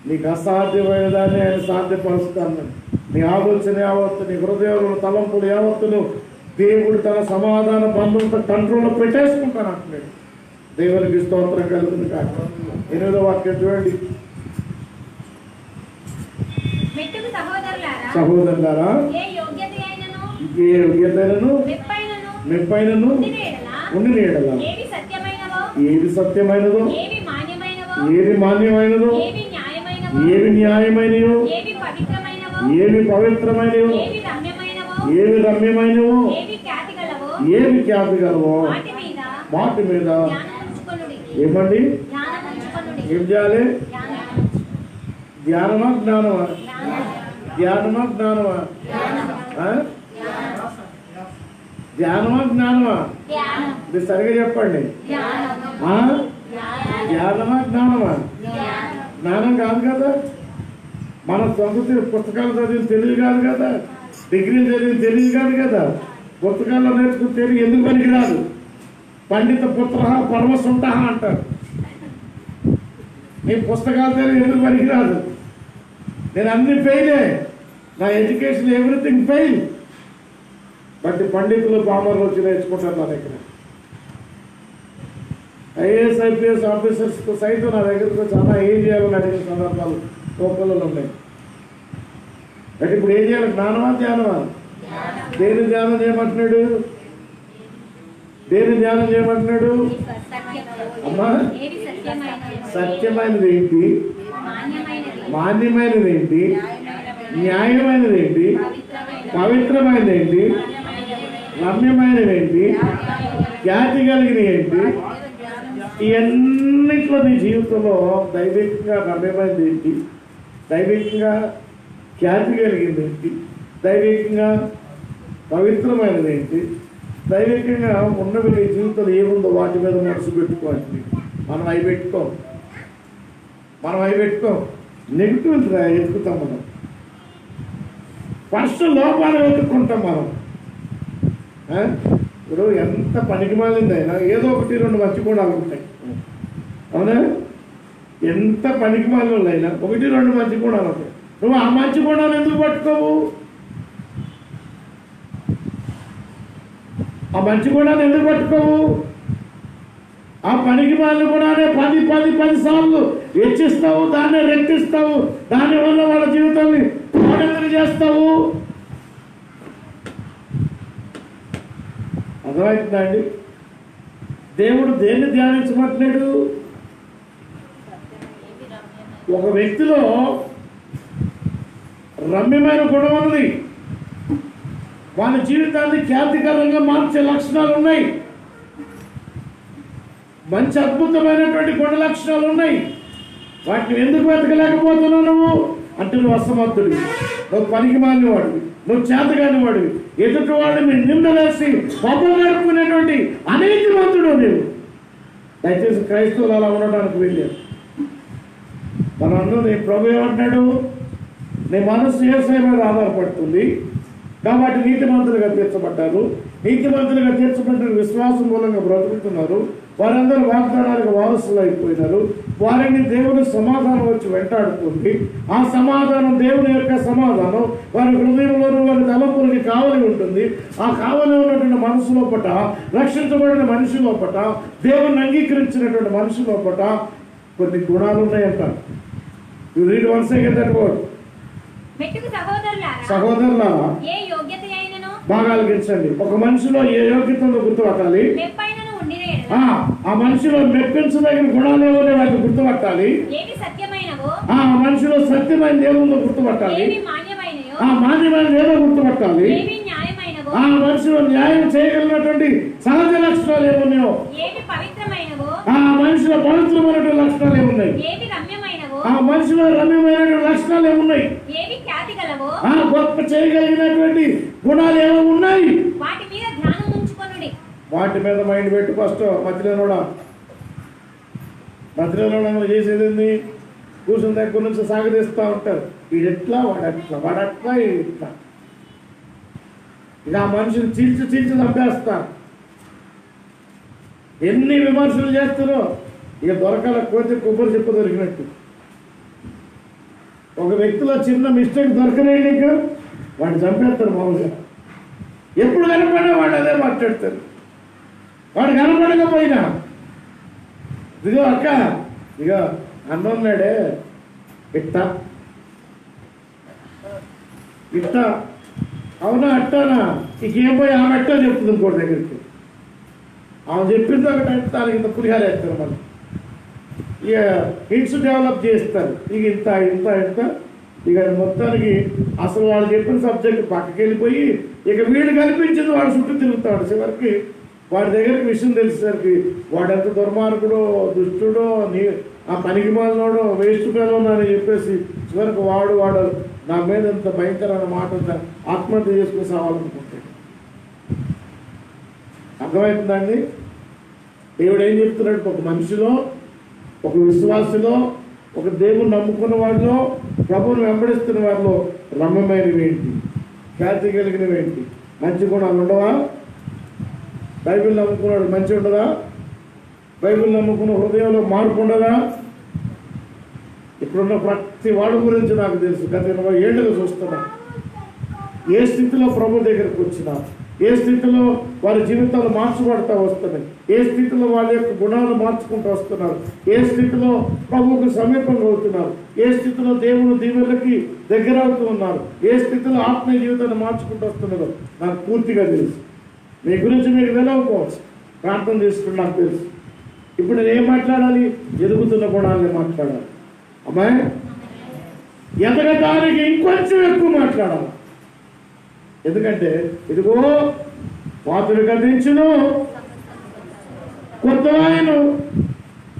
నీకు అసాధ్యమైన దాన్ని ఆయన సాధ్యపరుస్తాను. నీ ఆలోచన యావత్తు, నీ హృదయంలో తలంపులు యావత్తును దేవుడు తన సమాధాన బంధువులతో కంట్రోల్లో పెట్టేసుకుంటాను అంటున్నాడు. దేవునికి స్తోత్రం కలుగుతుంది కాక. 8వ వాక్యం చూడండి. మెట్టుకు సహోదరులారా, సహోదరులారా, ఏ యోగ్యతయైనను మెప్పైనను ఉండిన యెడల ఏవి సత్యమైనవో, ఏది సత్యమైనదో, ఏవి మాన్యమైనవో, ఏది మాన్యమైనదో, ఏవి న్యాయమైనవో, ఏవి న్యాయమైనవో, ఏవి పవిత్రమైనవో, ఏవి పవిత్రమైనవో, ఏవి రమ్యమైనవో, ఏవి రమ్యమైనవో, ఏవి ఖ్యాతిగలవో, ఏవి ఖ్యాతి గలవో వాటి మీద వాటి మీద ధ్యానముంచుకొనుడి. ఏమండి ధ్యానముంచుకొనుడి. ఏం చేయాలి? ధ్యానం. ధ్యానమా జ్ఞానమా? ధ్యానమా జ్ఞానమా? ఆ? ధ్యానమా జ్ఞానమా? ధ్యానం. ఇది సరిగా చెప్పండి. ధ్యానం. ఆ? ధ్యానమా జ్ఞానమా? జ్ఞానం కాదు కదా. మన సొంత పుస్తకాలు చదివిన తెలివి కాదు కదా. డిగ్రీలు చదివిన తెలివి కాదు కదా. పుస్తకాల్లో నేర్చుకుని తెలివి ఎందుకు పనికిరాదు? పండిత పుత్ర పరమసుంట అంటారు. నీ పుస్తకాలు తెలివి ఎందుకు పనికిరాదు? నేను అన్ని ఫెయిలే, నా ఎడ్యుకేషన్ ఎవ్రీథింగ్ ఫెయిల్. బట్ పండితులు పామర్లు వచ్చి నేర్చుకుంటారు నా దగ్గర. ఐఏఎస్ ఐపీఎస్ ఆఫీసర్స్ సైతం నా దగ్గరకు చాలా ఏం చేయాలని అడిగిన సందర్భాలు లోకల్లో ఉన్నాయి. బట్ ఇప్పుడు ఏం చేయాలి? జ్ఞానమా ధ్యానమా? దేని ధ్యానం చేయమంటున్నాడు? దేని ధ్యానం చేయమంటున్నాడు? అమ్మా, ఏవి సత్యమైనవి, సత్యమైనది ఏంటి? మాన్యమైనవి, మాన్యమైనది ఏంటి? న్యాయమైనది ఏంటి? పవిత్రమైనది ఏంటి? రమ్యమైనది ఏంటి? ఖ్యాతి కలిగినవి ఏంటి? ఇవన్నిట్లో నీ జీవితంలో దైవికంగా రమ్యమైనది ఏంటి? దైవికంగా ఖ్యాతి కలిగింది ఏంటి? దైవికంగా పవిత్రమైనది ఏంటి? దైవికంగా ఉన్నవి నీ జీవితంలో ఏముందో వాటి మీద మనసు పెట్టుకోవాలి. మనం అవి పెట్టుకోం. నెగిటివ్ ఎత్తుకుతాం మనం. ఫస్ట్ లోపాలు వెతుక్కుంటాం మనం. ఇప్పుడు ఎంత పనికి మాలిందైనా ఏదో 1-2 మంచి గుణాలు ఉంటాయి. అవునా? ఎంత పనికి మాలినైనా 1-2 మంచి గుణాలు ఉంటాయి. నువ్వు ఆ మంచి గుణాలు ఎందుకు పట్టుకోవు? ఆ మంచి గుణాలు ఎందుకు పట్టుకోవు? ఆ పనికి మాలిన గుణాన్ని 10 సార్లు హెచ్చిస్తావు, దాన్ని రెట్టిస్తావు, దానివల్ల వాళ్ళ జీవితాన్ని పాడెందుకు చేస్తావు? అర్థమవుతుందా అండి? దేవుడు దేన్ని ధ్యానించమంటున్నాడు? ఒక వ్యక్తిలో రమ్యమైన గుణం ఉన్నది, వాళ్ళ జీవితాన్ని ఖ్యాతికరంగా మార్చే లక్షణాలు ఉన్నాయి, మంచి అద్భుతమైనటువంటి గుణ లక్షణాలు ఉన్నాయి. వాటిని ఎందుకు వెతకలేకపోతున్నావు నువ్వు? అంటే నువ్వు అసమర్థుడివి, నువ్వు పనికి మాలినవాడివి, నువ్వు చేతగాని వాడివి, ఎదుటి వాడిని నిందలేసి పాపం గడుపుకునేటువంటి అనేకమంతుడు నీవు. దయచేసి క్రైస్తవులు అలా ఉండడానికి వెళ్ళారు. మనందరూ నీ ప్రభు ఏమంటున్నాడు? నీ మనస్సు యేసయ్య మీద ఆధారపడుతుంది కాబట్టి నీతిమంతులుగా తీర్చబడ్డారు. నీతిమంతులుగా తీర్చబడ్డ విశ్వాసం మూలంగా బ్రతుకుతున్నారు. వారందరూ వాగ్దానాలకు వారసులు అయిపోయినారు. వారిని దేవుని సమాధానం వచ్చి వెంటాడుతుంది. ఆ సమాధానం దేవుని యొక్క సమాధానం వారి హృదయంలోనూ వారి తలపులకి కావలి ఉంటుంది. ఆ కావలి ఉన్నటువంటి మనసు లోపట, రక్షించబడిన మనిషి లోపట, దేవుని అంగీకరించినటువంటి మనిషి లోపట కొన్ని గుణాలు ఉన్నాయంట. You read once again that word. మెట్టుకు సహోదరులారా, సహోదరులారా, ఏ యోగ్యతయైనను బాగా ఆలోచించండి. ఒక మనిషిలో ఏ యోగ్యతను గుర్తుపట్టాలి? మెప్పైనను ఉండిన యెడల ఆ మనిషిలో మెప్పించదగిన గుణాలు ఏమో వాటిని గుర్తుపట్టాలి. ఏవి సత్యమైనవో, ఆ మనిషిలో సత్యమైన ఏముందో గుర్తుపట్టాలి. ఏవి మాన్యమైనయో, ఆ మాన్యమైన ఏదో గుర్తుపట్టాలి. ఏవి న్యాయమైనవో, ఆ మనిషిలో న్యాయం చేయగలిగినటువంటి సహజ లక్షణాలు ఏమున్నాయో, ఏవి పవిత్రమైనవో, ఆ మనిషిలో పవిత్రమైనటువంటి లక్షణాలు ఏమున్నాయి, ఏవి రమ్యమైనవో, ఆ మనిషిలో రమ్యమైనటువంటి లక్షణాలు ఏమున్నాయి, ఏవి ఖ్యాతిగలవో, ఆ గొప్ప చేయగలిగినటువంటి గుణాలు ఏమో ఉన్నాయి. వాటి మీద ధ్యానం ఉంచుకొనుడి. వాటి మీద మైండ్ పెట్టి ఫస్ట్ మధ్యలో చేసేది ఏంది? కూర్చుని దగ్గర నుంచి సాగదీస్తూ ఉంటారు. వీడెట్లా వాడట్లా ఇట్లా ఇక ఆ మనుషులు చీల్చి చంపేస్తారు. ఎన్ని విమర్శలు చేస్తారో ఇక దొరకాల కోతి కొబ్బరి చెప్పు దొరికినట్టు. ఒక వ్యక్తిలో చిన్న మిస్టేక్ దొరకలేదు నీకు, వాడిని చంపేస్తారు మామూలుగా. ఎప్పుడు కనపడినా వాడు అదే మాట్లాడతారు. వాడు కనపడకపోయినా ఇదిగో అక్క, ఇగో అన్నోన్నాడే ఇట్టా ఇట్టా, అవునా అట్టానా, ఇంకేం పోయి ఆమె అట్టా చెప్తుంది ఇంకోటి దగ్గరికి. ఆమె చెప్పింది ఒకటి అంటే దానికి ఇంత పులిహార వేస్తారు. మళ్ళీ ఇక హింట్స్ డెవలప్ చేస్తారు. ఇక ఇంత ఇంత ఇంత ఇక మొత్తానికి అసలు వాళ్ళు చెప్పిన సబ్జెక్ట్ పక్కకి వెళ్ళిపోయి ఇక వీడు కల్పించింది వాడు చుట్టూ తిరుగుతాడు. చివరికి వాడి దగ్గరికి విషయం తెలిసేసరికి వాడు ఎంత దుర్మార్గుడో, దుష్టుడో, ఆ పనికి మాలినోడో, వేస్ట్ పేలోనో అని చెప్పేసి చివరికి వాడు నా మీద ఎంత భయంకరమైన మాట ఉందా, ఆత్మహత్య చేసుకుని సావాలనుకుంటాడు. అర్థమవుతుందండి? దేవుడు ఏం చెప్తున్నాడు? ఒక మనిషిలో, ఒక విశ్వాసలో, ఒక దేవుని నమ్ముకున్న వాడిలో, ప్రభువుని వెంబడిస్తున్న వారిలో రమ్యమైనవి ఏంటి, ఖ్యాతి కలిగినవి ఏంటి, మంచి గుణాలు ఉండవా? బైబిల్ నమ్ముకున్నాడు మంచి ఉండదా? బైబిల్ నమ్ముకున్న హృదయంలో మార్పు ఉండదా? ఇప్పుడున్న ప్రతి వాడి గురించి నాకు తెలుసు. గత 20 ఏళ్ళుగా చూస్తున్నా. ఏ స్థితిలో ప్రభు దగ్గరకు వచ్చినా, ఏ స్థితిలో వారి జీవితాలు మార్చబడతా వస్తున్నాయి, ఏ స్థితిలో వాళ్ళ యొక్క గుణాలు మార్చుకుంటూ వస్తున్నారు, ఏ స్థితిలో ప్రభువుకు సమీపంగా అవుతున్నారు, ఏ స్థితిలో దేవుని దీవెనలకి దగ్గర అవుతూ ఉన్నారు, ఏ స్థితిలో ఆత్మీయ జీవితాన్ని మార్చుకుంటూ వస్తున్నారో నాకు పూర్తిగా తెలుసు. మీ గురించి మీకు తెలియకపోవచ్చు, ప్రార్థన చేసుకుని నాకు తెలుసు. ఇప్పుడు నేను ఏం మాట్లాడాలి? ఎదుగుతున్న గుణాలని మాట్లాడాలి. అమ్మాయి ఎదగటానికి ఇంకొంచెం ఎక్కువ మాట్లాడాలి. ఎందుకంటే ఇదిగో పాత్రలు గతించును, కొత్త ఆయన.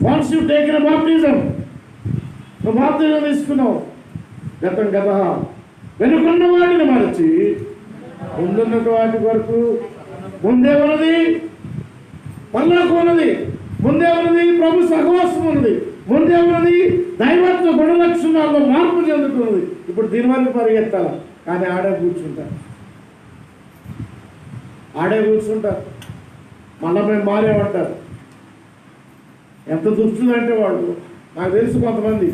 వన్స్ యు టేకిన బాప్టిజం, నువ్వు బాప్టిజం తీసుకున్నావు, గతం గత వెనుకున్న వాటిని మరచి ముందున్న వాటి వరకు ముందే ఉన్నది పరలోకం ఉన్నది, ముందే ఉన్నది ప్రభు సహవాసం ఉన్నది, ముందే ఉన్నది దైవత్వ గుణ లక్షణాల్లో మార్పు చెందుతున్నది. ఇప్పుడు దీని వరకు పరిగెత్తాల, కానీ ఆడే కూర్చుంటారు. మళ్ళీ మేము మారేమంటారు. ఎంత దుస్తులంటే వాడు, నాకు తెలుసు కొంతమంది,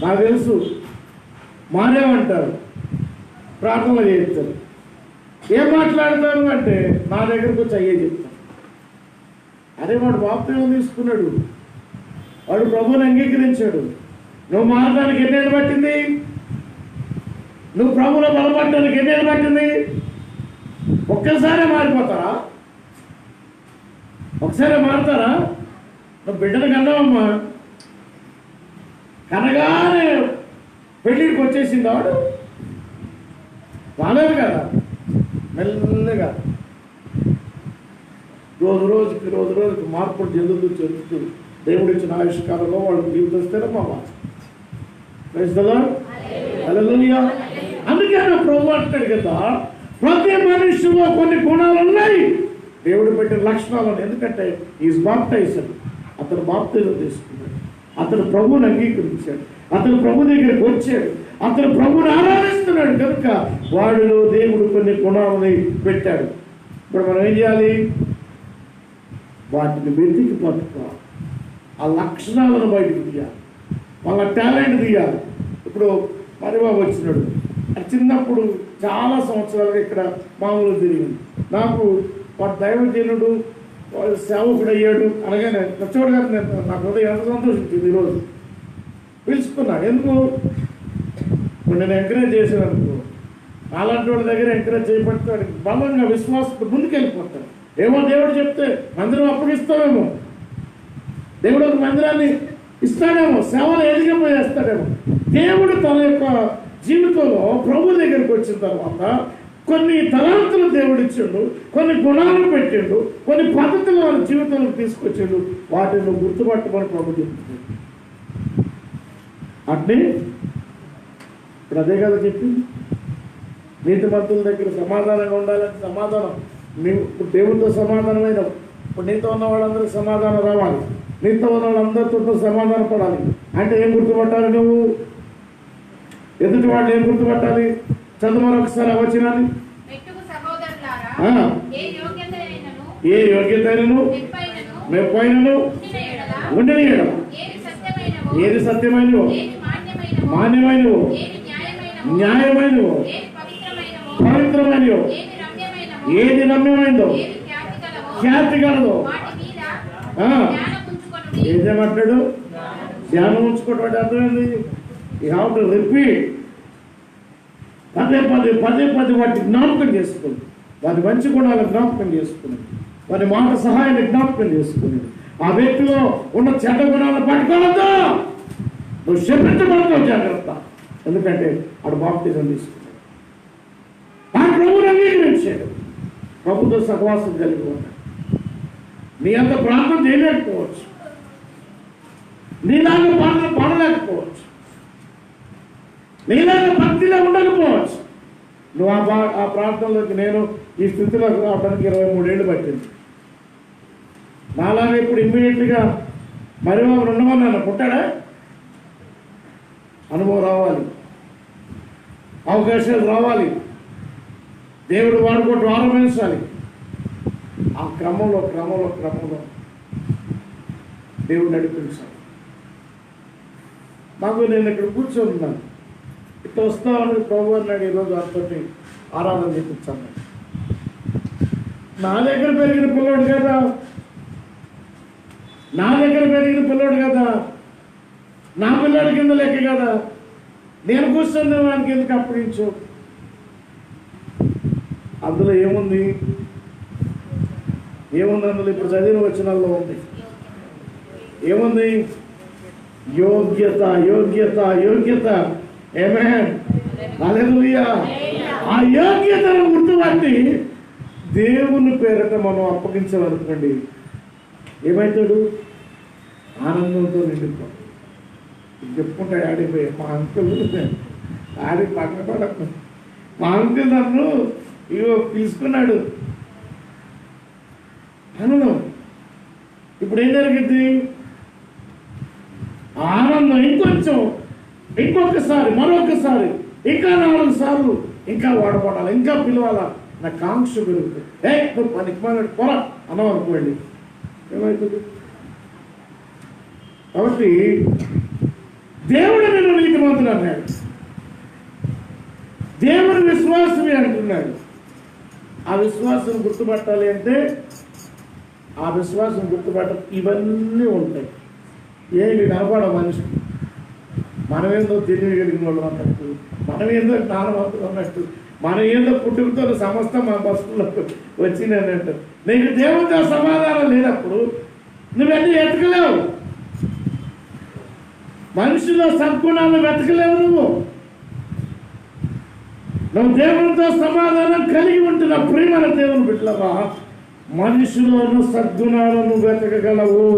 నాకు తెలుసు మారేమంటారు, ప్రార్థనలు చేస్తారు. ఏం మాట్లాడతారు అంటే నా దగ్గరకు వచ్చి అయ్యే చెప్తాను. అరే వాడు బాప్తిజం తీసుకున్నాడు, వాడు ప్రభువుని అంగీకరించాడు. నువ్వు మారడానికి ఎన్నేళ్ళు పట్టింది? నువ్వు ప్రభువులో బలపడడానికి ఎన్నేళ్ళు పట్టింది? ఒక్కసారే మారిపోతారా? ఒకసారి మారుతారా? నువ్వు బిడ్డను కన్నావమ్మా, కనగానే పెళ్ళికి వచ్చేసింది వాడు, రాలేదు కదా. మెల్లగా రోజు రోజుకి మార్పులు చెందుతూ దేవుడు ఇచ్చిన ఆయుష్కాలంలో వాళ్ళు జీవితం వస్తేనే మా మాట. అందుకే నా ప్రభు అంటాడు కదా, ప్రతి మనిషిలో కొన్ని గుణాలు ఉన్నాయి, దేవుడు పెట్టిన లక్షణాలు. ఎందుకంటే ఈజ్ బాప్టైజ్డ్, అతను బాప్టిజం తీసుకున్నాడు, అతను ప్రభువుని అంగీకరించాడు, అతను ప్రభు దగ్గరికి వచ్చాడు, అతను ప్రభువుని ఆరాధిస్తున్నాడు కనుక వాడిలో దేవుడు కొన్ని గుణాలని పెట్టాడు. ఇప్పుడు మనం ఏం చేయాలి? వాటిని వెతికి పట్టుకోవాలి, ఆ లక్షణాలను బయటకు తీయాలి, వాళ్ళ టాలెంట్ తీయాలి. ఇప్పుడు మరిబాబు వచ్చినాడు, అది చిన్నప్పుడు చాలా సంవత్సరాలుగా ఇక్కడ మామూలు తిరిగింది. నాకు వాడు దైవజనుడు, వాడు సేవకుడు అయ్యాడు అనగానే నచ్చోడు గారు నాకు హృదయం ఎంత సంతోషించింది. ఈరోజు పిలుచుకున్నాను. ఎందుకు? ఇప్పుడు నేను ఎంకరేజ్ చేశాను అనుకో, అలాంటి వాడి దగ్గర ఎంకరేజ్ చేయబడతాడు, బలంగా విశ్వాసంతో ముందుకెళ్ళిపోతాడు. ఏమో దేవుడు చెప్తే మందిరం అప్పగిస్తామేమో, దేవుడు ఒక మందిరాన్ని ఇస్తాడేమో, సేవలు ఎదిగిపోయేస్తాడేమో. దేవుడు తన యొక్క జీవితంలో ప్రభు దగ్గరికి వచ్చిన తర్వాత కొన్ని తలాంతులు దేవుడు ఇచ్చిండు, కొన్ని గుణాలు పెట్టిండు, కొన్ని పద్ధతులు వాళ్ళ జీవితంలో తీసుకొచ్చిండు. వాటిని గుర్తుపట్టమని ప్రభు చెప్తుంది. అంటే ఇప్పుడు అదే కదా చెప్పింది, నీతిమంతుల దగ్గర సమాధానంగా ఉండాలంటే సమాధానం ఇప్పుడు దేవుడితో సమాధానమైన, ఇప్పుడు నీతో ఉన్న వాళ్ళందరూ సమాధానం రావాలి, నీతో ఉన్న వాళ్ళందరితో సమాధానం పడాలి. అంటే ఏం గుర్తుపట్టాలి? నువ్వు ఎదుటి వాళ్ళు ఏం గుర్తుపట్టాలి? చదువు ఒకసారి అవచనాన్ని. ఏ యోగ్యత అయినను మేము పోయినను ఉండిన ఎడల ఏది సత్యమైనవో మాన్యమైనవో న్యాయమైనవో పవిత్రమైనవో ఏది రమ్యమైనదో ఖ్యాతి గలదో ఏదేమంటాడు? ధ్యానం ఉంచుకోవడం అంటే అర్థమైంది. You have to repeat. పదే వాటి జ్ఞాపకం చేసుకుని, వారి మంచి గుణాలను జ్ఞాపకం చేసుకుని, వారి మాట సహాయాన్ని జ్ఞాపకం చేసుకుని, ఆ వ్యక్తిలో ఉన్న చెడ్డ గుణాలను పట్టుకోవద్దు. నువ్వు శపించబడతావు, జాగ్రత్త. ఎందుకంటే ఆడు బాప్తిజం తీసుకున్నాడు, ఆ ప్రభువుని అంగీకరించాడు, ప్రభుతో సహవాసం కలిగి ఉన్నాడు. నీ అంత ప్రార్థన చేయలేకపోవచ్చు, నీలాగా పాటలు పాడలేకపోవచ్చు, నీలాగా భక్తిలో ఉండకపోవచ్చు. నువ్వు ఆ ప్రాంతంలోకి, నేను ఈ స్థితిలోకి రావడానికి 23 ఏళ్ళు పట్టింది. నాలాగా ఇప్పుడు ఇమ్మీడియట్గా మరి ఉండమన్నాను పుట్టాడా? అనుభవం రావాలి, అవకాశాలు రావాలి, దేవుడు వాడుకోవటం ఆరంభించాలి. ఆ క్రమంలో దేవుడు నడిపించాలి. నాకు నేను ఇక్కడ కూర్చొని ఉన్నాను, ఇట్లా వస్తామని ప్రభు అన్నాడు. ఈరోజు అతన్ని ఆరాధన చేయించాను. నా దగ్గర పెరిగిన పిల్లోడు కదా, నా పిల్లోడి కింద లెక్క కదా. నేను కూర్చొని వానికి ఎందుకు అప్పగించు? అందులో ఏముంది? అందులో ఇప్పుడు చదివిన వచనాల్లో ఉంది. ఏముంది? యోగ్యత. ఆమేన్, హల్లెలూయా. ఆ యోగ్యతను గుర్తుపట్టి దేవుని పేరట మనం అప్పగించాలనుకోండి, ఏమవుతాడు? ఆనందంతో నిండిపో. చెప్పుకుంటాడు ఆడిపోయి, మా అంకుల్ ఆడి పక్కన మా అంకుల్ నన్ను ఇగో తీసుకున్నాడు ఆనందం. ఇప్పుడు ఏం జరిగింది? ఆనందం ఇంకొంచెం, ఇంకొకసారి, మరొకసారి, ఇంకా 4 సార్లు ఇంకా వాడబడాలి, ఇంకా పిలవాలా, నా కాంక్ష పెరుగుతుంది. నువ్వు పనికి మాట్లాడి పోరా అన్నావు అనుకోండి, ఏమవుతుంది? కాబట్టి దేవుడు నేను నీతిమంతుడు అన్నాడు, దేవుని విశ్వాసమే అంటున్నాడు. ఆ విశ్వాసం గుర్తుపట్టాలి అంటే, ఆ విశ్వాసం గుర్తుపట్ట ఇవన్నీ ఉంటాయి. ఏమి కనపడ మనిషి, మనమేందో తెలియగలిగిన వాళ్ళు అన్నట్టు, మనమేందో జ్ఞానవంతులు అన్నట్టు, మనం ఏందో పుట్టుకతో సమస్త మా బస్సులకు వచ్చిందన్నట్టు. నీకు దేవుడితో సమాధానం లేనప్పుడు నువ్వన్నీ ఎతకలేవు. మనిషిలో సద్గుణాలు వెతకలేవు. నువ్వు దేవునితో సమాధానం కలిగి ఉంటున్న ప్రియమైన దేవుని బిడ్డలవా, మనిషిలోను సద్గుణాలను వెతకగలవు.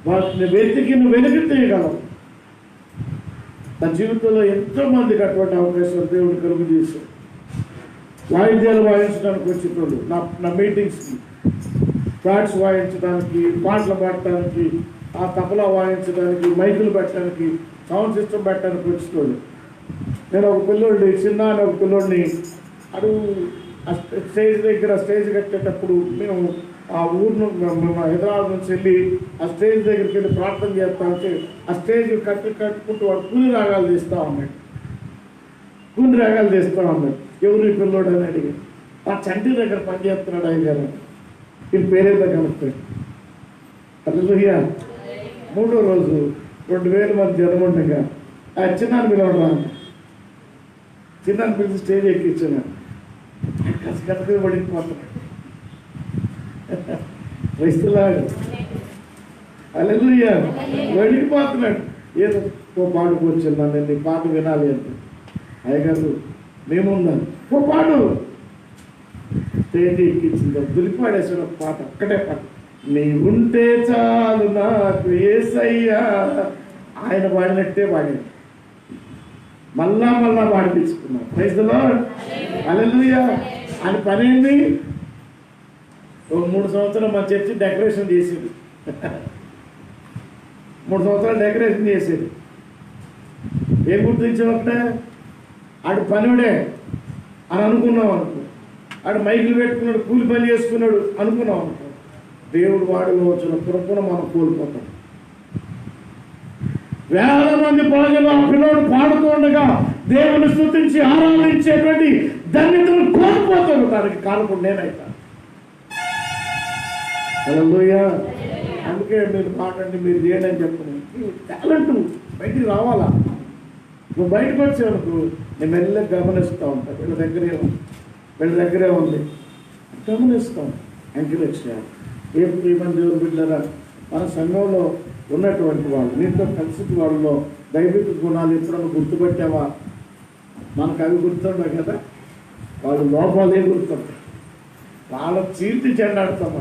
వాటిని వెతికి నువ్వు వెలుగు తీయగలవు. నా జీవితంలో ఎంతో మందికి అటువంటి అవకాశాలు దేవుడు కలుగు చేశాడు. వాయిద్యాలు వాయించడానికి వచ్చేటోళ్ళు నా మీటింగ్స్కి, ఫ్లాట్స్ వాయించడానికి, పాటలు పాడటానికి, ఆ తబలా వాయించడానికి, మైకులు పెట్టడానికి, సౌండ్ సిస్టమ్ పెట్టడానికి వచ్చేటోళ్ళు. నేను ఒక పిల్లోడిని, చిన్న ఒక పిల్లోడిని స్టేజ్ కట్టేటప్పుడు మేము ఆ ఊరు హైదరాబాద్ నుంచి వెళ్ళి ఆ స్టేజ్ దగ్గరికి వెళ్ళి ప్రార్థన చేస్తా ఉంటే, ఆ స్టేజ్ కట్టుకుంటూ వాడు కూలి రాగాలు తీస్తూ ఉన్నాడు. ఎవరు ఈ పిల్లోడు అని అడిగి, ఆ చంటి దగ్గర పనిచేస్తున్నాడు అయ్యారు. ఈ పేరేదో కలుపుతాడు. హల్లెలూయా. 3వ రోజు 2000 మంది జనం ఉండగా ఆ చిన్నాన్ని పిలవడా, చిన్నాన్ని పిలిచి స్టేజ్ ఎక్కించాను. కసకసగా పడిపోతున్నాడు. క్రైస్తలాడు, హల్లెలూయా, వడికిపోతున్నాడు. ఏదో పాడుకోవచ్చు, నేను నీ పాట వినాలి అంటే. అయ్యగారు మేమున్నాను, పాడు. స్టేజ్ ఎక్కించింది, దులిపాడేసాడు ఒక పాట, ఒక్కటే పాట. నీ ఉంటే చాలు నాకు యేసయ్యా. ఆయన పాడినట్టే పాడాడు, మళ్ళా పాడిపించుకున్నాడు. ప్రైజ్ ది లార్డ్, హల్లెలూయా. ఆయన పని ఏంది? ఒక 3 సంవత్సరాలు మా చర్చి డెకరేషన్ చేసేది. 3 సంవత్సరాలు డెకరేషన్ చేసేది. ఏం గుర్తించామంటే ఆడు పనివాడే అని అనుకున్నాం అనుకో. ఆడు మైకులు పెట్టుకున్నాడు, కూలి పని చేసుకున్నాడు అనుకున్నాం అనుకో. దేవుడు వాడిలో వచ్చిన కృపను మనం కోల్పోతాం. వేల మంది ప్రజలు ఆ పిల్లడు పాడుతుండగా దేవుని స్తుతించి ఆరాధించేటువంటి ధన్యతను కోల్పోతారు. దానికి కారణం నేనైతా. హల్లెలూయా. అందుకే మీరు పాడండి, మీరు చేయండి అని చెప్పండి. టాలెంట్ బయటికి రావాలా. నువ్వు బయటకు వచ్చేవరకు నేను మెల్లగా గమనిస్తూ ఉంటాను. వీళ్ళ దగ్గరే ఉంది గమనిస్తాం. ఎంకరేజ్ చేయాలి. ఏ ప్రియమైన దేవుని బిడ్డలారా, మన సంఘంలో ఉన్నటువంటి వాళ్ళు, నీతో కలిసి వాళ్ళలో దైవిక గుణాలు ఎప్పుడన్నా గుర్తుపట్టావా? మనకు అవి గుర్తుండవు కదా, వాళ్ళు లోపాలే గుర్తుంటాయి. వాళ్ళ చీర్తి చెండాడుతాం.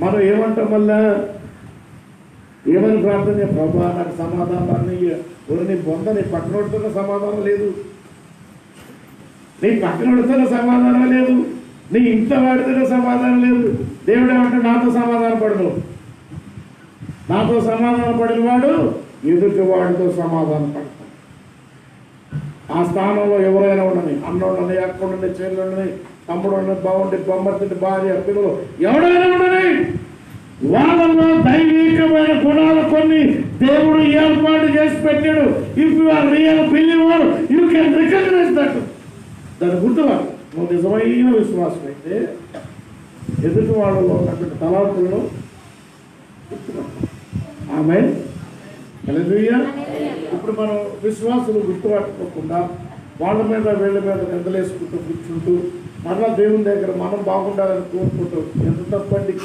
మనం ఏమంటాం? మళ్ళా ఏమని ప్రార్థన? ప్రభా నాకు సమాధానాన్ని నీ బొంద, నీ పక్కన పడుతున్న సమాధానం లేదు, నీ పక్కన పడుతున్న సమాధానం లేదు, నీ ఇంట్లో వాడుతున్న సమాధానం లేదు. దేవుడు ఏమంటే నాతో సమాధానం పడదు. నాతో సమాధానం పడిన వాడు ఎదుటి వాడితో సమాధానం పడతాడు. ఆ స్థానంలో ఎవరైనా ఉండని, అన్న ఉండని, అక్క ఉండని, చెల్లి ఉండని, తమ్ముడు ఉండని, బాగుండి, బొమ్మర్తింటి, భార్య, పిల్లలు ఎవరైనా ఉండని, వాళ్ళలో దైవికమైన గుణాలు కొన్ని దేవుడు ఏర్పాటు చేసి పెట్టాడు. If you are real believer you can recognise that. దాని గుర్తువాడు. నువ్వు నిజమైన విశ్వాసం అయితే ఎదుటి వాళ్ళలో ఉన్నటువంటి తలాంతులను ఆమేన్. హల్లెలూయా. ఇప్పుడు మనం విశ్వాసులు గుర్తుపట్టుకోకుండా వాళ్ళ మీద వీళ్ళ మీద నిందలేసుకుంటూ కూర్చుంటూ మరలా దేవుని దగ్గర మనం బాగుండాలని కోరుకుంటూ ఎంత తప్పండి?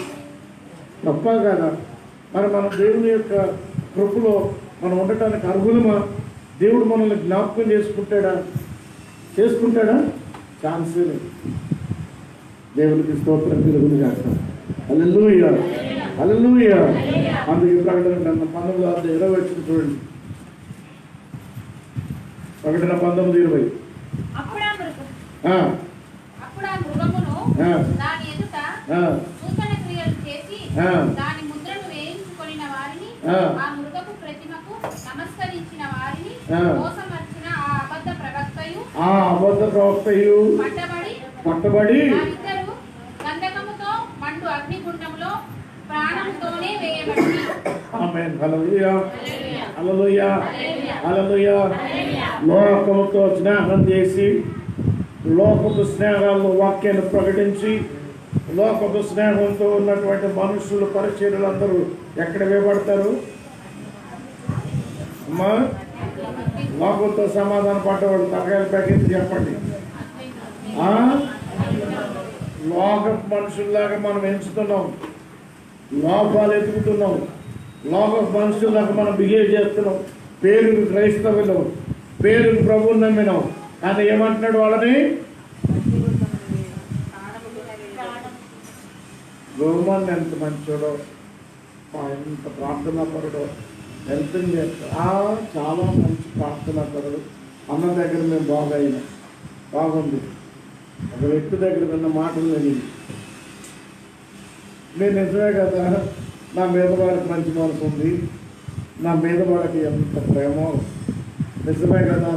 తప్ప కదా. మరి మనం దేవుని యొక్క కృపలో మనం ఉండటానికి అర్హులమా? దేవుడు మనల్ని జ్ఞాపకం చేసుకుంటాడా? ఛాన్సే లేదు. దేవునికి స్తోత్రం కలుగును గాక. హల్లెలూయా, హల్లెలూయా. అందుకే ప్రకటన గ్రంథం 19:20 వచ్చింది చూడండి. ప్రకటన 19:20. అప్పుడు ఆ మృగమును దాని ఎదుట సూచన క్రియలు చేసి దాని ముద్రను వేయించుకొనిన వారిని, ఆ మృగపు ప్రతిమకు నమస్కరించిన వారిని మోసమర్చిన ఆ అబద్ధ ప్రవక్తయు పట్టబడి వారిద్దరూ గంధకముతో మండు అగ్నిగుండంలో ప్రాణంతోనే వేయబడి. ఆమేన్. హల్లెలూయా, హల్లెలూయా, హల్లెలూయా. లోకముతో స్నేహం చేసి, లోకపు స్నేహాల్లో వాక్యాన్ని ప్రకటించి, లోకపు స్నేహంతో ఉన్నటువంటి మనుషులు, పరిచర్యలందరూ ఎక్కడ వేయబడతారు? అమ్మా, లోకంతో సమాధాన పడ్డవాడు తరగాలి ప్యాకెట్ చెప్పండి. లోకపు మనుషుల్లాగా మనం ఎంచుతున్నాం, లోపాలు ఎదుగుతున్నాం, లోకపు మనుషుల్లాగా మనం బిహేవ్ చేస్తున్నాం. పేరుకు క్రైస్తవులు, పేరుకు ప్రభువుని నమ్మినాం. కానీ ఏమంటున్నాడు వాళ్ళని? గోమాన్ ఎంత మంచోడో, ఎంత ప్రార్థనాపరుడో, ఎంత చాలా మంచి ప్రార్థనాపరుడు. అన్న దగ్గర మేము బాగుంది. ఒక వ్యక్తి దగ్గర విన్న మాటలు నేను నిజమే కదా, నా మీద వాడికి మంచి మనసు ఉంది, నా మీద వాడికి ఎంత ప్రేమో, నిజమే కదా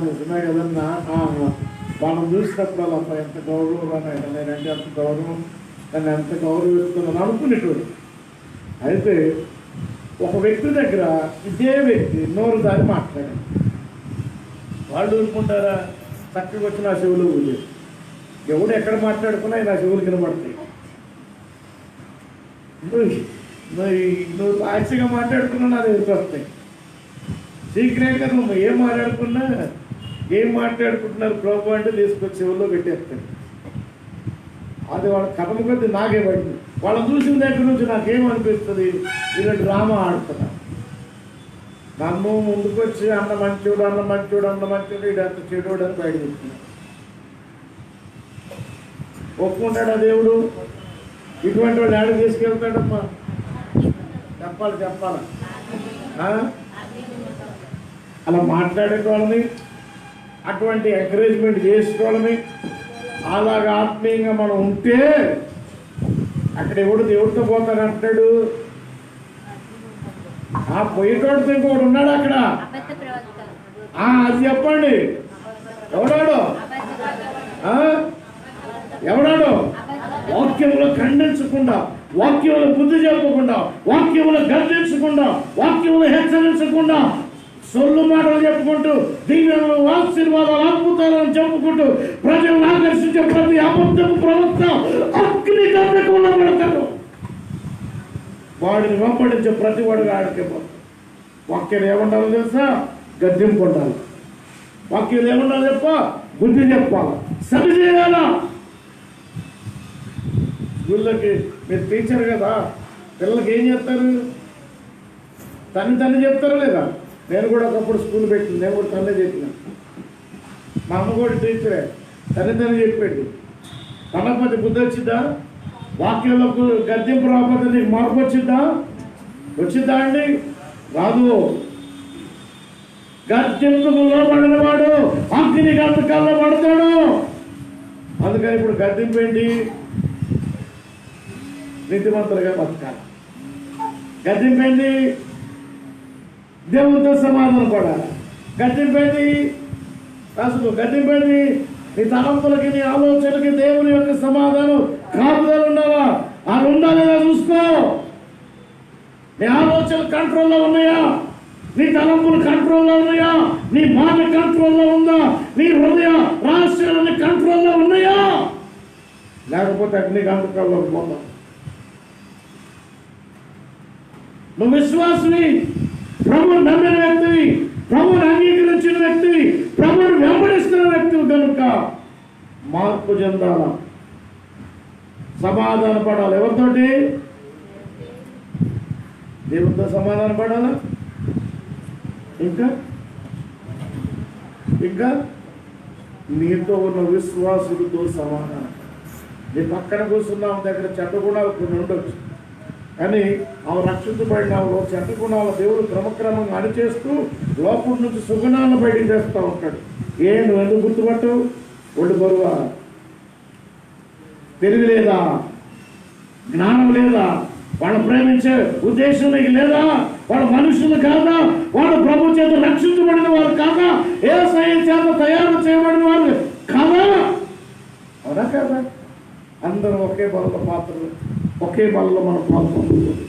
వాళ్ళని చూసినప్పుడు అలా ఎంత గౌరవం అన్నాడు. నేనంటే అంత గౌరవం, నన్ను ఎంత గౌరవిస్తున్నాను అనుకునేటోడు. అయితే ఒక వ్యక్తి దగ్గర ఇదే వ్యక్తి నోరు దారి మాట్లాడాడు. వాళ్ళు ఊరుకుంటారా? చక్కగా వచ్చి నా చెవులు ఊలేదు. ఎవడు ఎక్కడ మాట్లాడుకున్నా నా చెవులు వినబడతాయి. నువ్వు సాక్షిగా మాట్లాడుకున్నా నా దగ్గరికి వస్తాయి. సీక్రెట్గా నువ్వు ఏం మాట్లాడుకుంటున్నారు ప్రభు అంటే తీసుకొచ్చి చెవుల్లో పెట్టేస్తాడు. అది వాళ్ళ కథల కొద్ది నాకే పడింది. వాళ్ళని చూసిన దగ్గర నుంచి నాకేమనిపిస్తుంది, వీళ్ళు డ్రామా ఆడుతున్నా. నన్ను ముందుకు వచ్చి అన్న మంచోడు ఇదంత చెడోడు అని బయట చెప్తున్నా. ఒప్పుకుంటాడా దేవుడు? ఇటువంటి వాడు ఆడికి తీసుకెళ్తాడమ్మా? చెప్పాలా? అలా మాట్లాడేటోళ్ళని, అటువంటి ఎంకరేజ్మెంట్ చేసేటోళ్ళని, అలాగా ఆత్మీయంగా మనం ఉంటే అక్కడ ఎవడు దేవుడితో పోతాడంటాడు? పోయేటోడితో ఇంకోటి ఉన్నాడు అక్కడ. అది చెప్పండి. ఎవడాడు? వాక్యంలో ఖండించకుండా వాక్యంలో బుద్ధి చెప్పకుండా, వాక్యంలో గర్జించకుండా, వాక్యంలో హెచ్చరించకుండా, సొల్లు మాటలు చెప్పుకుంటూ, దీవెనలు, ఆశీర్వాదాలు, అద్భుతాలను చెప్పుకుంటూ ప్రజలను ఆకర్షించే ప్రతి అబద్ధపు ప్రవక్త అగ్ని గంధకంలో పడతాడు. వాడిని వెంబడించే ప్రతి వాడిగా ఆడిపోతాడు. వాక్యాలు ఏమంటారో తెలుసా? గద్దింపు ఉండాలి. వాక్యాలు ఏమన్నా చెప్ప, బుద్ధి చెప్పాలి, సరి చేయాలా. స్కూల్లోకి మీరు టీచర్ కదా, పిల్లలకి ఏం చెప్తారు? తన్ని చెప్తారా లేదా? నేను కూడా ఒకప్పుడు స్కూల్ పెట్టింది, నేను కూడా తన్నే చెప్పిన. మా అమ్మ కూడా టీచరే, తన్ని చెప్పాడు. తనపతి బుద్ధి వచ్చిద్దా? వాక్యంలోకి గద్దింపు రాకపోతే నీకు మార్పు వచ్చిద్దా? వచ్చిద్దా అండి? రాదు. గద్దింపుకు లోబడిన వాడు అగ్ని గంధకాల్లో పడతాడు. అందుకని ఇప్పుడు గద్దింపు ఏంటి? నీతిమంతులుగా బతకాలి. గద్దింపు ఏంటి? దేవునితో సమాధానం పడాలి. గద్దింపు ఏంటి? అసలు గద్దింపు ఏంటి? నీ తలంపులకి, నీ ఆలోచనలకి దేవుని యొక్క సమాధానం కాపుదల ఉండాలా? అది ఉందా లేదా చూసుకో. నీ ఆలోచనలు కంట్రోల్లో ఉన్నాయా? నీ తలంపులు కంట్రోల్లో ఉన్నాయా? నీ మాట కంట్రోల్లో ఉందా? నీ హృదయ రహస్యాలని కంట్రోల్లో ఉన్నాయా? లేకపోతే అగ్ని గంధకాల్లో పోతాం. నువ్వు విశ్వాసివి, ప్రభువు నమ్మిన వ్యక్తివి, ప్రభువుని అంగీకరించిన వ్యక్తివి, ప్రభువుని వెంబడిస్తున్న వ్యక్తివి కనుక మార్పు చెందాల, సమాధాన పడాలి. ఎవరితోటి? దేవునితో సమాధాన పడాలా? ఇంకా నీతో ఉన్న విశ్వాసులతో సమాధానం. నీ పక్కన కూర్చున్న దగ్గర చెడ్డ గుణాలు కొన్ని ఉండొచ్చు, కానీ ఆమె రక్షించబడిన చెడ్డ గుణాల దేవుడు క్రమక్రమంగా అణిచేస్తూ లోపల నుంచి సుగుణాలను బయటికి తెస్తూ ఉంటాడు. నువ్వు ఎందుకు గుర్తుపట్టు? ఒళ్ళు బరువా? తెలివి లేదా? జ్ఞానం లేదా? వాళ్ళు ప్రేమించే ఉద్దేశం నీకు లేదా? వాళ్ళు మనుషులు కాదా? వాళ్ళు ప్రభు చేత రక్షించబడిన వారు కాదా? యేసయ్య చేత తయారు చేయబడిన వారు కాదా? అవునా కాదా? అందరం ఒకే బల్ల పాత్రలు, ఒకే బలలో మనం పాల్గొంటున్నాం.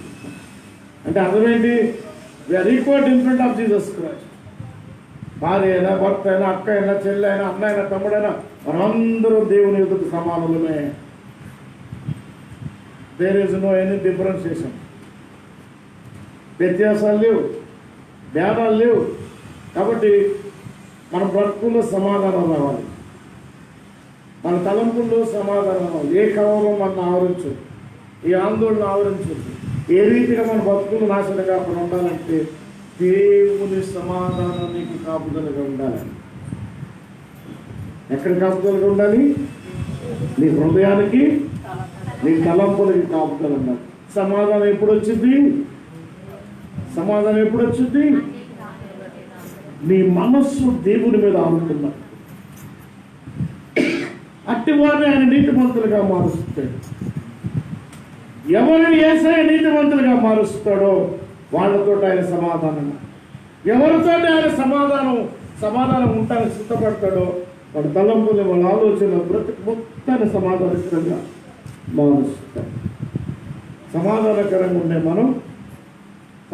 అంటే అర్థమేంటి? We are equal in front of Jesus Christ. భార్య అయినా, భర్త అయినా, అక్క అయినా, చెల్లి అయినా, అన్న అయినా, తమ్ముడైనా మనందరూ దేవుని ఎదుటి సమానులమే. There is no any differentiation. వ్యత్యాసాలు లేవు, భేదాలు లేవు. కాబట్టి మన బ్రతుకుల్లో సమాధానం రావాలి, మన తలంపుల్లో సమాధానం రావాలి. ఏ కవలో మన ఆవరించు, ఈ ఆందోళన ఆవరించు. ఏ రీతిగా మన బతుకులు నాశనం కాకుండా ఉండాలంటే దేవుని సమాధానం నీకు కాపుదలుగా ఉండాలి. ఎక్కడ కాపుదలుగా ఉండాలి? నీ హృదయానికి, నీ తలంపులకి కాపుదల ఉండాలి. సమాధానం ఎప్పుడు వచ్చింది? సమాధానం ఎప్పుడు వచ్చింది? నీ మనస్సు దేవుని మీద ఆనుకున్నా. అట్టి వారిని ఆయన నీతిమంతులుగా మారుస్తాడు. ఎవరిని యేసయ్య నీతిమంతులుగా మారుస్తాడో వాళ్ళతో ఆయన సమాధానం, ఎవరితో ఆయన సమాధానం ఉంటానికి సిద్ధపడతాడో వాళ్ళ తలంపులు, వాళ్ళ ఆలోచన బ్రతుకు మొత్తాన్ని సమాధానకరంగా మారుస్తాడు. సమాధానకరంగా ఉండే మనం,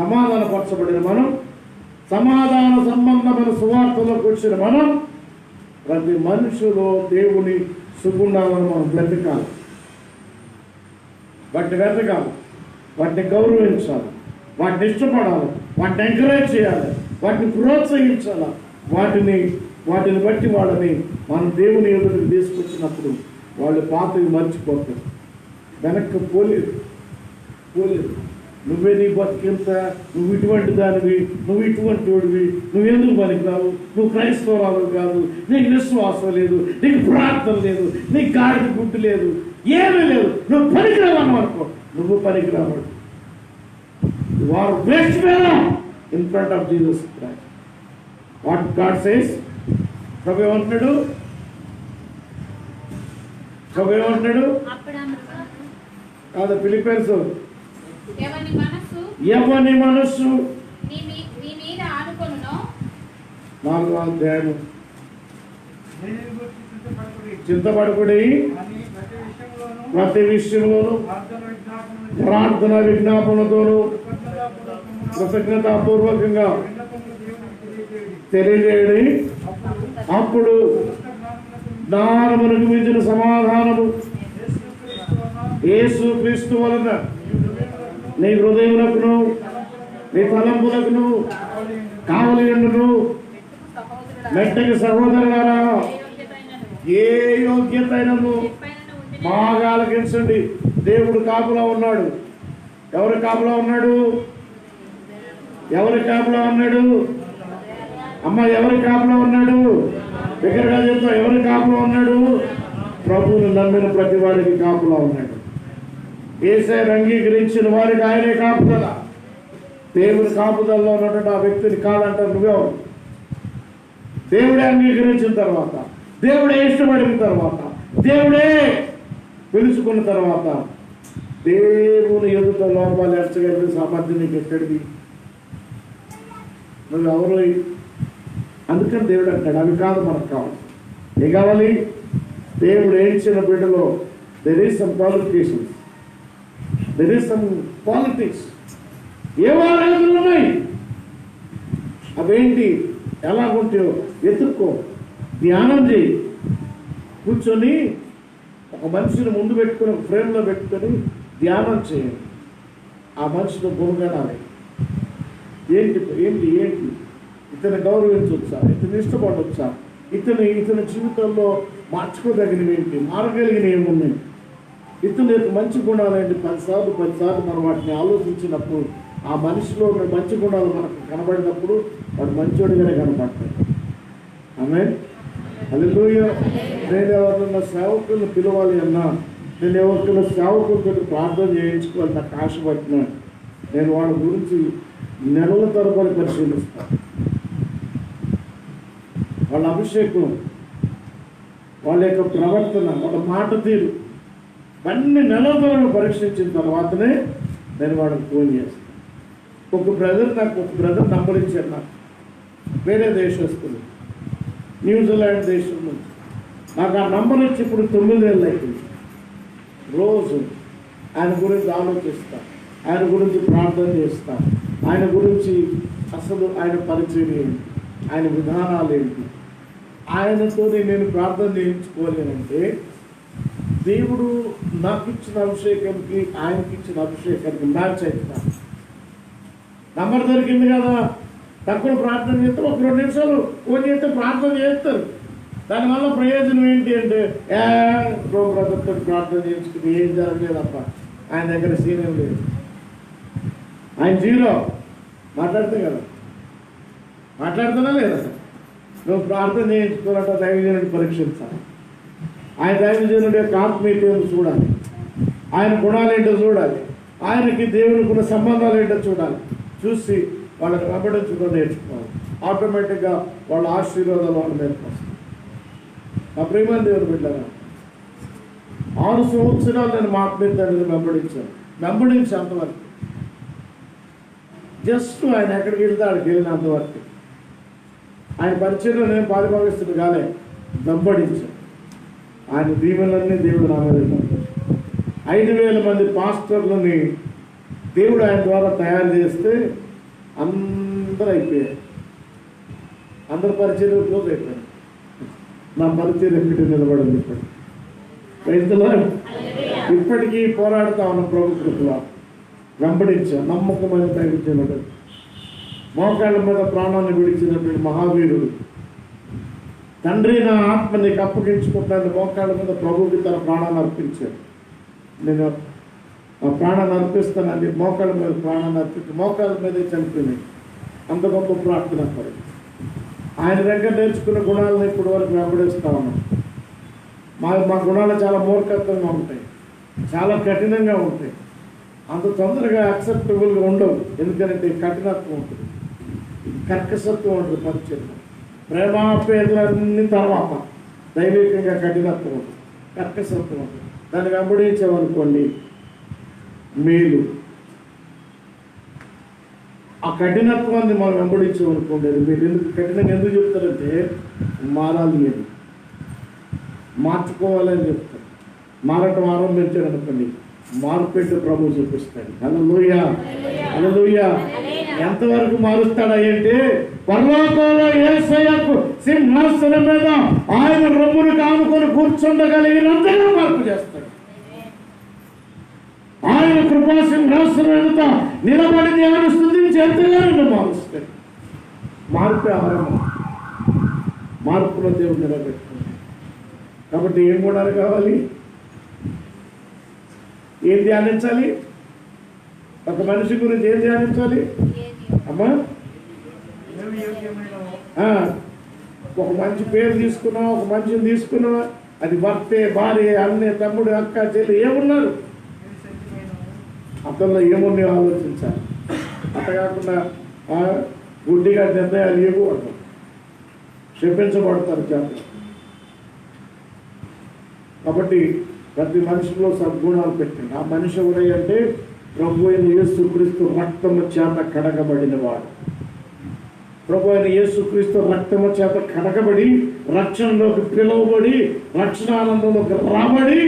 సమాధానపరచబడిన మనం, సమాధాన సంబంధమైన సువార్తలోకి వచ్చిన మనం ప్రతి మనుషులో దేవుని సుగుణాలను మనం బ్రతకాలి, వాటిని వెతకాలి, వాటిని గౌరవించాలి, వాటిని ఇష్టపడాలి, వాటిని ఎంకరేజ్ చేయాలి, వాటిని ప్రోత్సహించాలి. వాటిని బట్టి వాళ్ళని మన దేవుని ఎదురుకు తీసుకొచ్చినప్పుడు వాళ్ళు పాతవి మర్చిపోతారు, వెనక్కి పోలేదు. నువ్వే నీ బతికింత, నువ్వు ఇటువంటి దానివి, నువ్వు ఇటువంటి వాడివి, నువ్వెందుకు పనికిరావు, నువ్వు క్రైస్తవురాలు కాదు, నీకు విశ్వాసం లేదు, నీకు ప్రార్థన లేదు, నీకు గాడిద గుడ్డు లేదు, ఏమీ లేదు, నువ్వు పనికిరావు అనుకో. నువ్వు పనికిరావు. You are waste fellow in front of Jesus Christ. What God says? ప్రభు ఏమంటున్నాడు? కాదు, ఫిలిప్పీన్స్ ఎవని మనస్సు 4వ అధ్యాయం చింతపడకుడి, ప్రతి విషయంలోనూ ప్రార్థన విజ్ఞాపనతోనూ కృతజ్ఞతాపూర్వకంగా తెలియజేయడి. అప్పుడు జ్ఞానమునకు మించిన సమాధానము యేసు క్రీస్తు వలన నీ హృదయమునకును నీ తలంపులకును కావలి ఉండును. మెట్టకి సహోదరులారా, ఏ యోగ్యతైనను బాగా ఆలకించండి. దేవుడు కాపులా ఉన్నాడు. ఎవరి కాపులా ఉన్నాడు? ఎవరి కాపులా ఉన్నాడు? అమ్మ, ఎవరి కాపులా ఉన్నాడు? దగ్గరగా చెప్తా, ఎవరి కాపులా ఉన్నాడు? ప్రభువును నమ్మిన ప్రతి వారికి కాపులా ఉన్నాడు. యేసయ్యను అంగీకరించిన వారికి ఆయనే కాపుదల. దేవుని కాపుదలలో ఉన్నటువంటి ఆ వ్యక్తిని కాదంటారు నువ్వెవరు? దేవుడే అంగీకరించిన తర్వాత, దేవుడే ఇష్టపడిన తర్వాత, దేవుడే పిలుచుకున్న తర్వాత దేవుని ఎదుట లోపాలు ఎచ్చగలిగిన సామర్థ్యం నీకు ఎక్కడిది? నువ్వెవరు? అందుకని దేవుడు అంటాడు, అవి కాదు మనకు కావాలి. ఏం కావాలి? దేవుడు ఏంచిన బిడ్డలో there is some qualifications, there is some politics. ఏవో అర్హతలు ఉన్నాయి. అవేంటి? ఎలాగుంటాయో ఎత్తుక్కో, ధ్యానం చేయి. కూర్చొని ఒక మనిషిని ముందు పెట్టుకొని ఒక ఫ్రేమ్లో పెట్టుకొని ధ్యానం చేయండి. ఆ మనిషిని గుణగణాలి. ఏంటి ఏంటి ఏంటి ఇతను గౌరవించవచ్చా? ఇతను ఇష్టపడవచ్చా? ఇతని జీవితంలో మార్చుకోదగినవి ఏంటి? మారగలిగినవి ఏమున్నాయి? ఇతని యొక్క మంచి గుణాలు ఏంటి? 10 సార్లు మనం వాటిని ఆలోచించినప్పుడు ఆ మనిషిలో ఉన్న మంచి గుణాలు మనకు కనబడినప్పుడు వాడు మంచోడిగానే కనబడతాడు. ఆమేన్, హల్లెలూయా. నేను ఎవరికైనా సేవకులను పిలవాలి అన్నా, నేను ఎవరికైనా సేవకులతో ప్రార్థన చేయించుకోవాలి నాకు ఆశ పట్టిన, నేను వాళ్ళ గురించి నెలల తరబడి పరిశీలిస్తాను. వాళ్ళ అభిషేకం, వాళ్ళ యొక్క ప్రవర్తన, వాళ్ళ మాట తీరు అన్ని నెలల తరబడి పరీక్షించిన తర్వాతనే నేను వాళ్ళకి ఫోన్ చేస్తాను. ఒక బ్రదర్ నంబర్ ఇచ్చారు నాకు, వేరే దేశస్తులు, న్యూజిలాండ్ దేశం నుంచి. నాకు ఆ నంబర్ వచ్చి ఇప్పుడు 9 ఏళ్ళు అయిపోయింది. రోజు ఆయన గురించి ఆలోచిస్తా, ఆయన గురించి ప్రార్థన చేస్తా, ఆయన గురించి అసలు ఆయన పరిచయం ఏంటి, ఆయన విధానాలు ఏంటి, ఆయనతో నేను ప్రార్థన చేయించుకోలేనంటే దేవుడు నాకు ఇచ్చిన అభిషేకానికి ఆయనకి ఇచ్చిన అభిషేకానికి మ్యాచ్ అవుతున్నాను. నంబర్ దొరికింది కదా, తక్కువ ప్రార్థన చేస్తే ఒక 2 నిమిషాలు ఫోన్ చేస్తే ప్రార్థన చేస్తారు. దానివల్ల ప్రయోజనం ఏంటి అంటే బ్రదర్తో ప్రార్థన చేయించుకుని ఏం జరగలేదప్ప, ఆయన దగ్గర సీనియం లేదు, ఆయన జీరో. మాట్లాడితే కదా, మాట్లాడుతున్నా లేదా? నువ్వు ప్రార్థన చేయించుకోవాలంటే దైవజనుడి పరీక్షించాలి. ఆయన దైవజనుడి యొక్క ఆత్మీయతను చూడాలి, ఆయన గుణాలు ఏంటో చూడాలి, ఆయనకి దేవునికి ఉన్న సంబంధాలు ఏంటో చూడాలి. చూసి వాళ్ళని వెంబడించడం నేర్చుకోవాలి. ఆటోమేటిక్గా వాళ్ళ ఆశీర్వాదాలు వాళ్ళ మీదకి వస్తాయి. నా ప్రియమైన దేవుని బిడ్డలారా, 6 సంవత్సరాలు నేను మా ఆత్మీయ తండ్రిని వెంబడించి అంతవరకు. జస్ట్ ఆయన ఎక్కడికి వెళ్తే అక్కడికి వెళ్ళినంతవరకు. ఆయన పరిచయంలో నేను పాలుభాగిస్తుడు కాలే, వెంబడించాను. ఆయన దీవెనలన్నీ దేవుడు నా మీద 5,000 మంది పాస్టర్లని దేవుడు ఆయన ద్వారా తయారు చేస్తే అందరూ అయిపోయారు. అందరి పరిచయం క్లోజ్ అయిపోయారు. నా పరిచయం ఎక్కడికి నిలబడింది. ఇప్పటికీ పోరాడుతా ఉన్న ప్రభు కృపలో వెంబడించా. నమ్మకమైన తగ్గించినట్టు మోకాళ్ళ మీద ప్రాణాన్ని విడిచినటువంటి మహావీరుడు తండ్రి, నా ఆత్మ నీకు అప్పగించుకుంటాను మోకాళ్ళ మీద ప్రభువుకి తన ప్రాణాన్ని అర్పించాడు. నేను ఆ ప్రాణాన్ని అర్పిస్తానండి. మోకాళ్ళ మీద ప్రాణాన్ని అర్పించి మోకాళ్ళ మీదే చనిపోయినాయి. అంత గొప్ప ప్రార్థన పడి ఆయన దగ్గర నేర్చుకున్న గుణాలను ఇప్పటి వరకు వెంబడిస్తూ ఉన్నాం. మా గుణాలు చాలా మూర్ఖత్వంగా ఉంటాయి, చాలా కఠినంగా ఉంటాయి, అంత తొందరగా యాక్సెప్టబుల్గా ఉండవు. ఎందుకంటే కఠినత్వం ఉంటుంది, కర్కసత్వం ఉంటుంది, పరిచయం, ప్రేమాపేదలన్నీ తర్వాత దైవికంగా కఠినత్వం ఉంటుంది, కర్కసత్వం ఉంటుంది. దాన్ని వెంబడించామనుకోండి మేలు. ఆ కఠినత్వాన్ని మనం వెంబడించామనుకోండి మీరు కఠినంగా ఎందుకు చెప్తారంటే మారాలి అని, మార్చుకోవాలని చెప్తారు. మారటం ఆరంభించారు అనుకోండి మార్పెట్టు ప్రభు చూపిస్తాడు. హల్లెలూయా, హల్లెలూయా. ఎంతవరకు మారుస్తాడు అంటే పరలోకంలో యేసయ్యకు సింహాసనం మీద ఆయన రొమ్మును కానుకొని కూర్చుండగలిగినంతగా మార్పు చేస్తాడు. ఆయన కృపా సింహాసనం ఎదుట నిలబడి దేవుని స్తుతించి ఎంతగానో మారుస్తాడు. మార్పే ఆరంభం. మార్పులో దేవుడు నిలబెట్టుకుంటాడు. కాబట్టి ఏం కూడా కావాలి? ఏం ధ్యానించాలి? ఒక మనిషి గురించి ఏం ధ్యానించాలి అమ్మా? ఒక మంచి పేరు తీసుకున్నాం, ఒక మంచిని తీసుకున్నాం, అది భర్తే, భార్య, అన్నే, తమ్ముడు, అక్క, చెల్లి ఏమున్నారు అతనిలో ఏమున్నాయో ఆలోచించాలి. అట్ట కాకుండా గుడ్డిగా నిర్ణయాలు ఇవ్వకూడదు, క్షమించబడతారు జాతర. కాబట్టి ప్రతి మనిషిలో సద్గుణాలు పెట్టండి. ఆ మనిషి ఎవరంటే ప్రభు అయిన యేసుక్రీస్తు రక్తము చేత కడగబడిన వాడు. ప్రభు అయిన యేసుక్రీస్తు రక్తము చేత కడగబడి రక్షణలోకి పిలువబడి రక్షణానందంలోకి రాబడి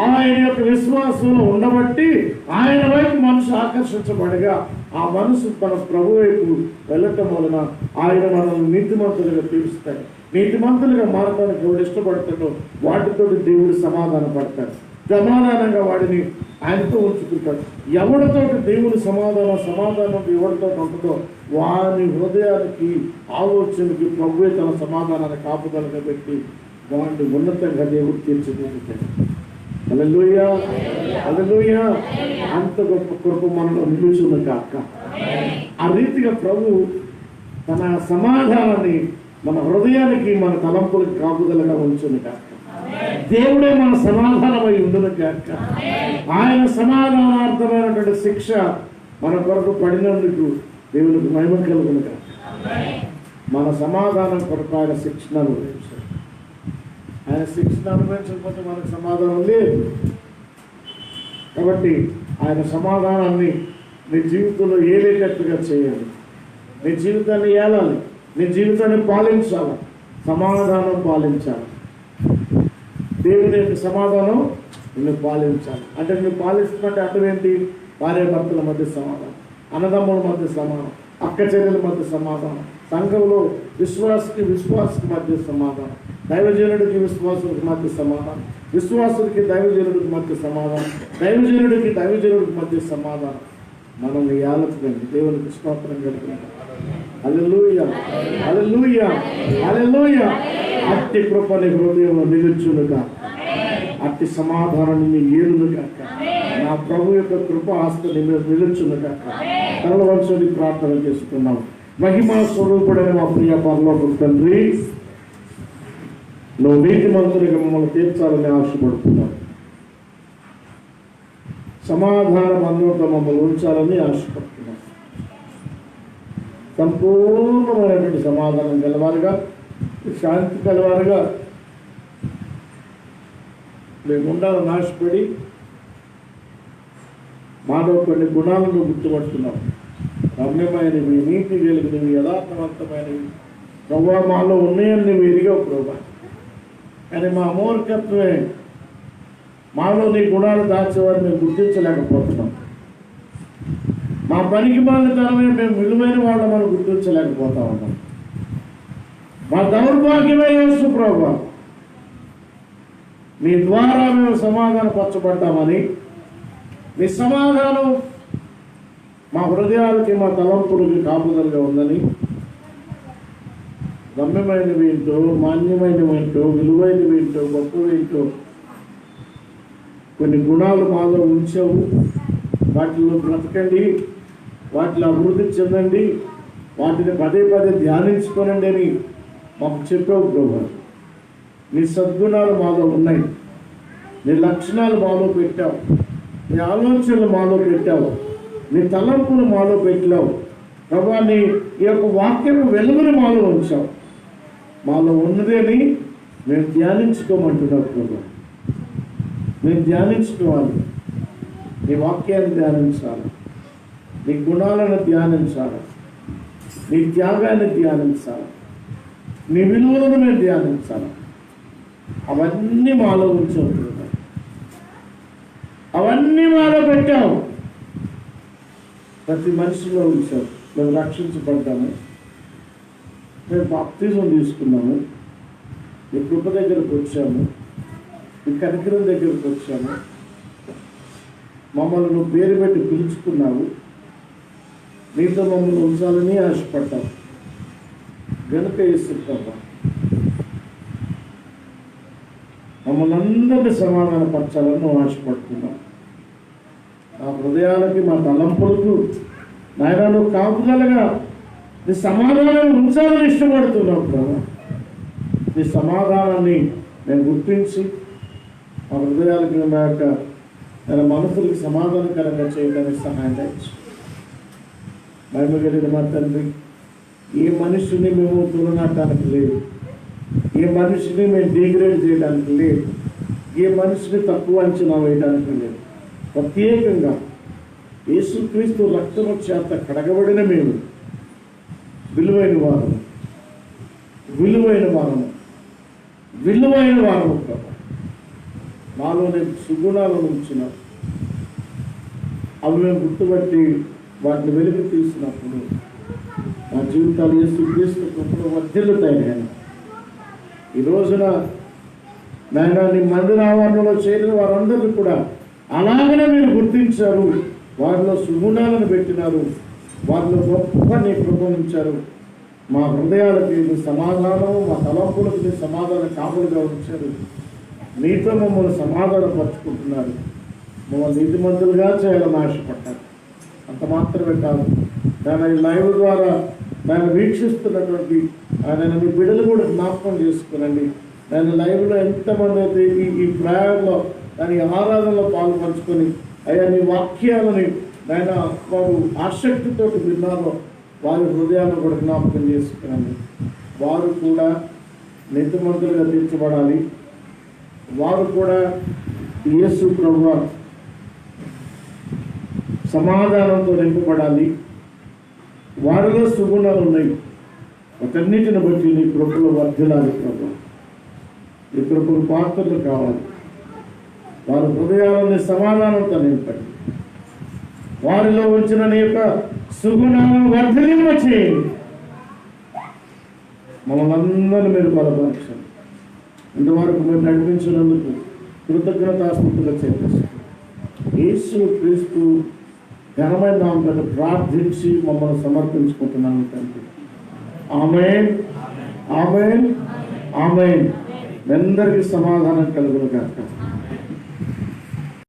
ఆయన యొక్క విశ్వాసంలో ఉండబట్టి ఆయన వైపు మనసు ఆకర్షించబడగా ఆ మనసు మన ప్రభు వైపు వెళ్ళటం వలన ఆయన మనల్ని నీతిమంతులుగా తీరుస్తాడు. నీతిమంతులుగా మారడానికి ఎవడు ఇష్టపడతాడో వాటితో దేవుడు సమాధాన పడతాడు. సమాధానంగా వాడిని ఆయనతో ఉంచుకుంటాడు. ఎవరితో దేవుని సమాధానం ఎవరితో ఉంటుందో వారి హృదయానికి ఆలోచనకి ప్రభువే తన సమాధానాన్ని కాపుదలుగా పెట్టి వాడిని ఉన్నతంగా దేవుడు తీర్చిదిద్దుతాడు. హల్లెలూయా, హల్లెలూయా. అంత గొప్ప కృప మనలో నిలుచున్న కాక ఆ రీతిగా ప్రభు తన సమాధానాన్ని మన హృదయానికి మన తలంపులకు కాపుదలగా ఉంచును కాక దేవుడే మన సమాధానమై ఉండును కాక ఆయన సమాధానార్థమైనటువంటి శిక్ష మన కొరకు పడినందుకు దేవునికి మహిమ కలుగును కాక మన సమాధానం కొరకు ఆయన శిక్షణ అనుభవించాడు. ఆయన శిక్షణ అనుభవించకపోతే మనకు సమాధానం లేదు. కాబట్టి ఆయన సమాధానాన్ని నీ జీవితంలో ఏలేటట్టుగా చేయాలి. నీ జీవితాన్ని ఏలాలి, నీ జీవితాన్ని పాలించాలి, సమాధానం పాలించాలి. దేవుని యొక్క సమాధానం నిన్ను పాలించాలి. అంటే నువ్వు పాలిస్తుందంటే అర్థం ఏంటి? భార్యాభర్తల మధ్య సమాధానం, అన్నదమ్ముల మధ్య సమాధానం, అక్క చెల్లెల మధ్య సమాధానం, సంఘంలో విశ్వాసకి మధ్య సమాధానం, దైవజనుడికి విశ్వాసుడికి మధ్య సమాధానం, విశ్వాసుడికి దైవజనుడికి మధ్య సమాధానం, దైవజనుడికి మధ్య సమాధానం. మనల్ని యాలకుదండి. దేవునికి స్తోత్రం కలుగుతుంది. హల్లెలూయా, హల్లెలూయా, హల్లెలూయా. అట్టి కృపని హృదయంలో నిలుచునుగా, అట్టి సమాధానాన్ని నీ ఏలునుగా, నా ప్రభు యొక్క కృప ఆస్తిని నిలుచునుగా. తరల వంశుని ప్రార్థన చేసుకున్నాం. మహిమా స్వరూపుడైన మా ప్రియ పరలోక తండ్రి, నువ్వు నీతిమంతునిగా మమ్మల్ని తీర్చాలని ఆశపడుతున్నావు. సమాధాన బంధంతో మమ్మల్ని ఉంచాలని ఆశపడుతున్నాం. సంపూర్ణమైనటువంటి సమాధానం గలవారుగా, శాంతి గలవారుగా మేము ఉండాలని ఆశపడి మాలో కొన్ని గుణాలను గుర్తుపడుతున్నాం. రమ్యమైనవి, నీతి కలిగినవి, యథార్థవంతమైనవి ప్రభా మాలో ఉన్నాయని నువ్వు ఎదిగావు ప్రభా. కానీ మా అమూర్ఖత్వమే మాలో నీ గుణాలు దాచేవారు మేము గుర్తించలేకపోతున్నాం. మా పనికి మాలితనమే మేము విలువైన వాళ్ళని మనం గుర్తించలేకపోతా ఉన్నాం. మా దౌర్భాగ్యమే యేసు ప్రభువా, మీ ద్వారా మేము సమాధానపరచబడ్డామని, మీ సమాధానం మా హృదయాలకి మా తలంపులకి కాపుదలుగా ఉందని, గమ్యమైనవి ఏంటో, మాన్యమైనవి ఏంటో, విలువైనవి ఏంటో, గొప్పవి ఏంటో కొన్ని గుణాలు మాలో ఉంచావు. వాటిలో బ్రతకండి, వాటిలో అభివృద్ధి చెందండి, వాటిని పదే పదే ధ్యానించుకోనండి అని మాకు చెప్పావు ప్రభు. నీ సద్గుణాలు మాలో ఉన్నాయి, నీ లక్షణాలు మాలో పెట్టావు, నీ ఆలోచనలు మాలో పెట్టావు, నీ తలంపులు మాలో పెట్టావు ప్రభా. నీ ఈ యొక్క వాక్యం వెలుగుని మాలో ఉంచావు. మాలో ఉన్నదని మేము ధ్యానించుకోమంటున్నావు ప్రభు. మేము ధ్యానించుకోవాలి, నీ వాక్యాన్ని ధ్యానించాలి, నీ గుణాలను ధ్యానించాలి, నీ త్యాగాన్ని ధ్యానించాలి, నీ విలువలను మేము ధ్యానించాలి. అవన్నీ మాలో ఉంచు. అవన్నీ మాలో పెట్టావు. ప్రతి మనిషిలో ఉంచావు. మేము రక్షించబడ్డాము, మేము బాప్తిజం తీసుకున్నాము, నీ కృప దగ్గరకు వచ్చాము, నీ కనికరం దగ్గరకు వచ్చాము, మమ్మల్ని నువ్వు పేరు పెట్టి పిలుచుకున్నావు, నీతో మమ్మల్ని ఉంచాలని ఆశపడ్డావు. గనుక యేసు ప్రభు మమ్మల్ని అందరినీ సమాధానపరచాలని నువ్వు ఆశపడుతున్నావు. మా హృదయాలకి, మా తలంపులకు నాయన నువ్వు కాపుదలగా నీ సమాధానాన్ని ఉంచాలని ఇష్టపడుతున్నావు ప్రభు. నీ సమాధానాన్ని నేను గుర్తించి మా హృదయాలకి మా యొక్క మనసులకి సమాధానకరంగా చేయడానికి సహాయం చేయొచ్చు. మహిమ కలిగిన మా తండ్రి, ఏ మనిషిని మేము తులనాటానికి లేదు, ఏ మనిషిని మేము డిగ్రేడ్ చేయడానికి లేదు, ఏ మనిషిని తక్కువ అంచనా వేయడానికి లేదు. ప్రత్యేకంగా యేసుక్రీస్తు రక్తము చేత కడగబడిన మేము విలువైన వారము, విలువైన వారము, విలువైన వారము ప్రభు. మాలోనే సుగుణాలను ఉంచినాం. అవి మేము గుర్తుపట్టి వాటిని వెలుగు తీసినప్పుడు మా జీవితాలు యేసుక్రీస్తు కృపలో వర్ధిల్లుతాయి. నాయన ఈ రోజున నాయన నీ మందిర ఆవరణలో చేరిన వారందరినీ కూడా అలాగనే మీరు గుర్తించారు. వారిలో సుగుణాలను పెట్టినారు, వారిలో గొప్ప నీ కృప ఉంచారు. మా హృదయాలకి నీ సమాధానము, మా తలంపులకు నీ సమాధానం కాపులుగా ఉంచారు. నీతో మమ్మల్ని సమాధానపరుచుకుంటున్నారు. మమ్మల్ని నీతిమంతులుగా చేయాలని ఆశపడ్డారు. అంత మాత్రమే కాదు, దాని లైవ్ ద్వారా దాన్ని వీక్షిస్తున్నటువంటి ఆయన మీ బిడ్డలు కూడా జ్ఞాపకం చేసుకునండి. దాని లైవ్లో ఎంతమంది అయితే ఈ ప్రయాణంలో దాని ఆరాధనలో పాల్పంచుకొని అయ్యా నీ వాక్యాలని ఆయన వారు ఆసక్తితో విన్నారో వారి హృదయాలను కూడా జ్ఞాపకం చేసుకునండి. వారు కూడా నీతిమంతులుగా తీర్చబడాలి. వారు కూడా యేసు ప్రభువు సమాధానంతో నింపబడాలి. వారిలో సుగుణాలు ఉన్నాయి, వాటన్నిటిని బట్టి నీ కృపలో వర్ధిల్లాలి ప్రభు. నీ కృపలు పాత్రలు కావాలి. వారి హృదయాలని సమాధానంతో నింపండి. వారిలో ఉంచిన నీ యొక్క సుగుణాలను వర్ధలింప చేయండి. మమ్మల్ని అందరినీ మీరు బలపరచండి. ఇంతవరకు మీరు నడిపించినందుకు కృతజ్ఞతాస్తుతులు చేస్తాం. యేసు క్రీస్తు ఘనమైన నామములో ప్రార్థించి మమ్మల్ని సమర్పించుకుంటున్నాను తండ్రి. ఆమేన్, ఆమేన్, ఆమేన్. అందరికీ సమాధానం కలుగును గాక.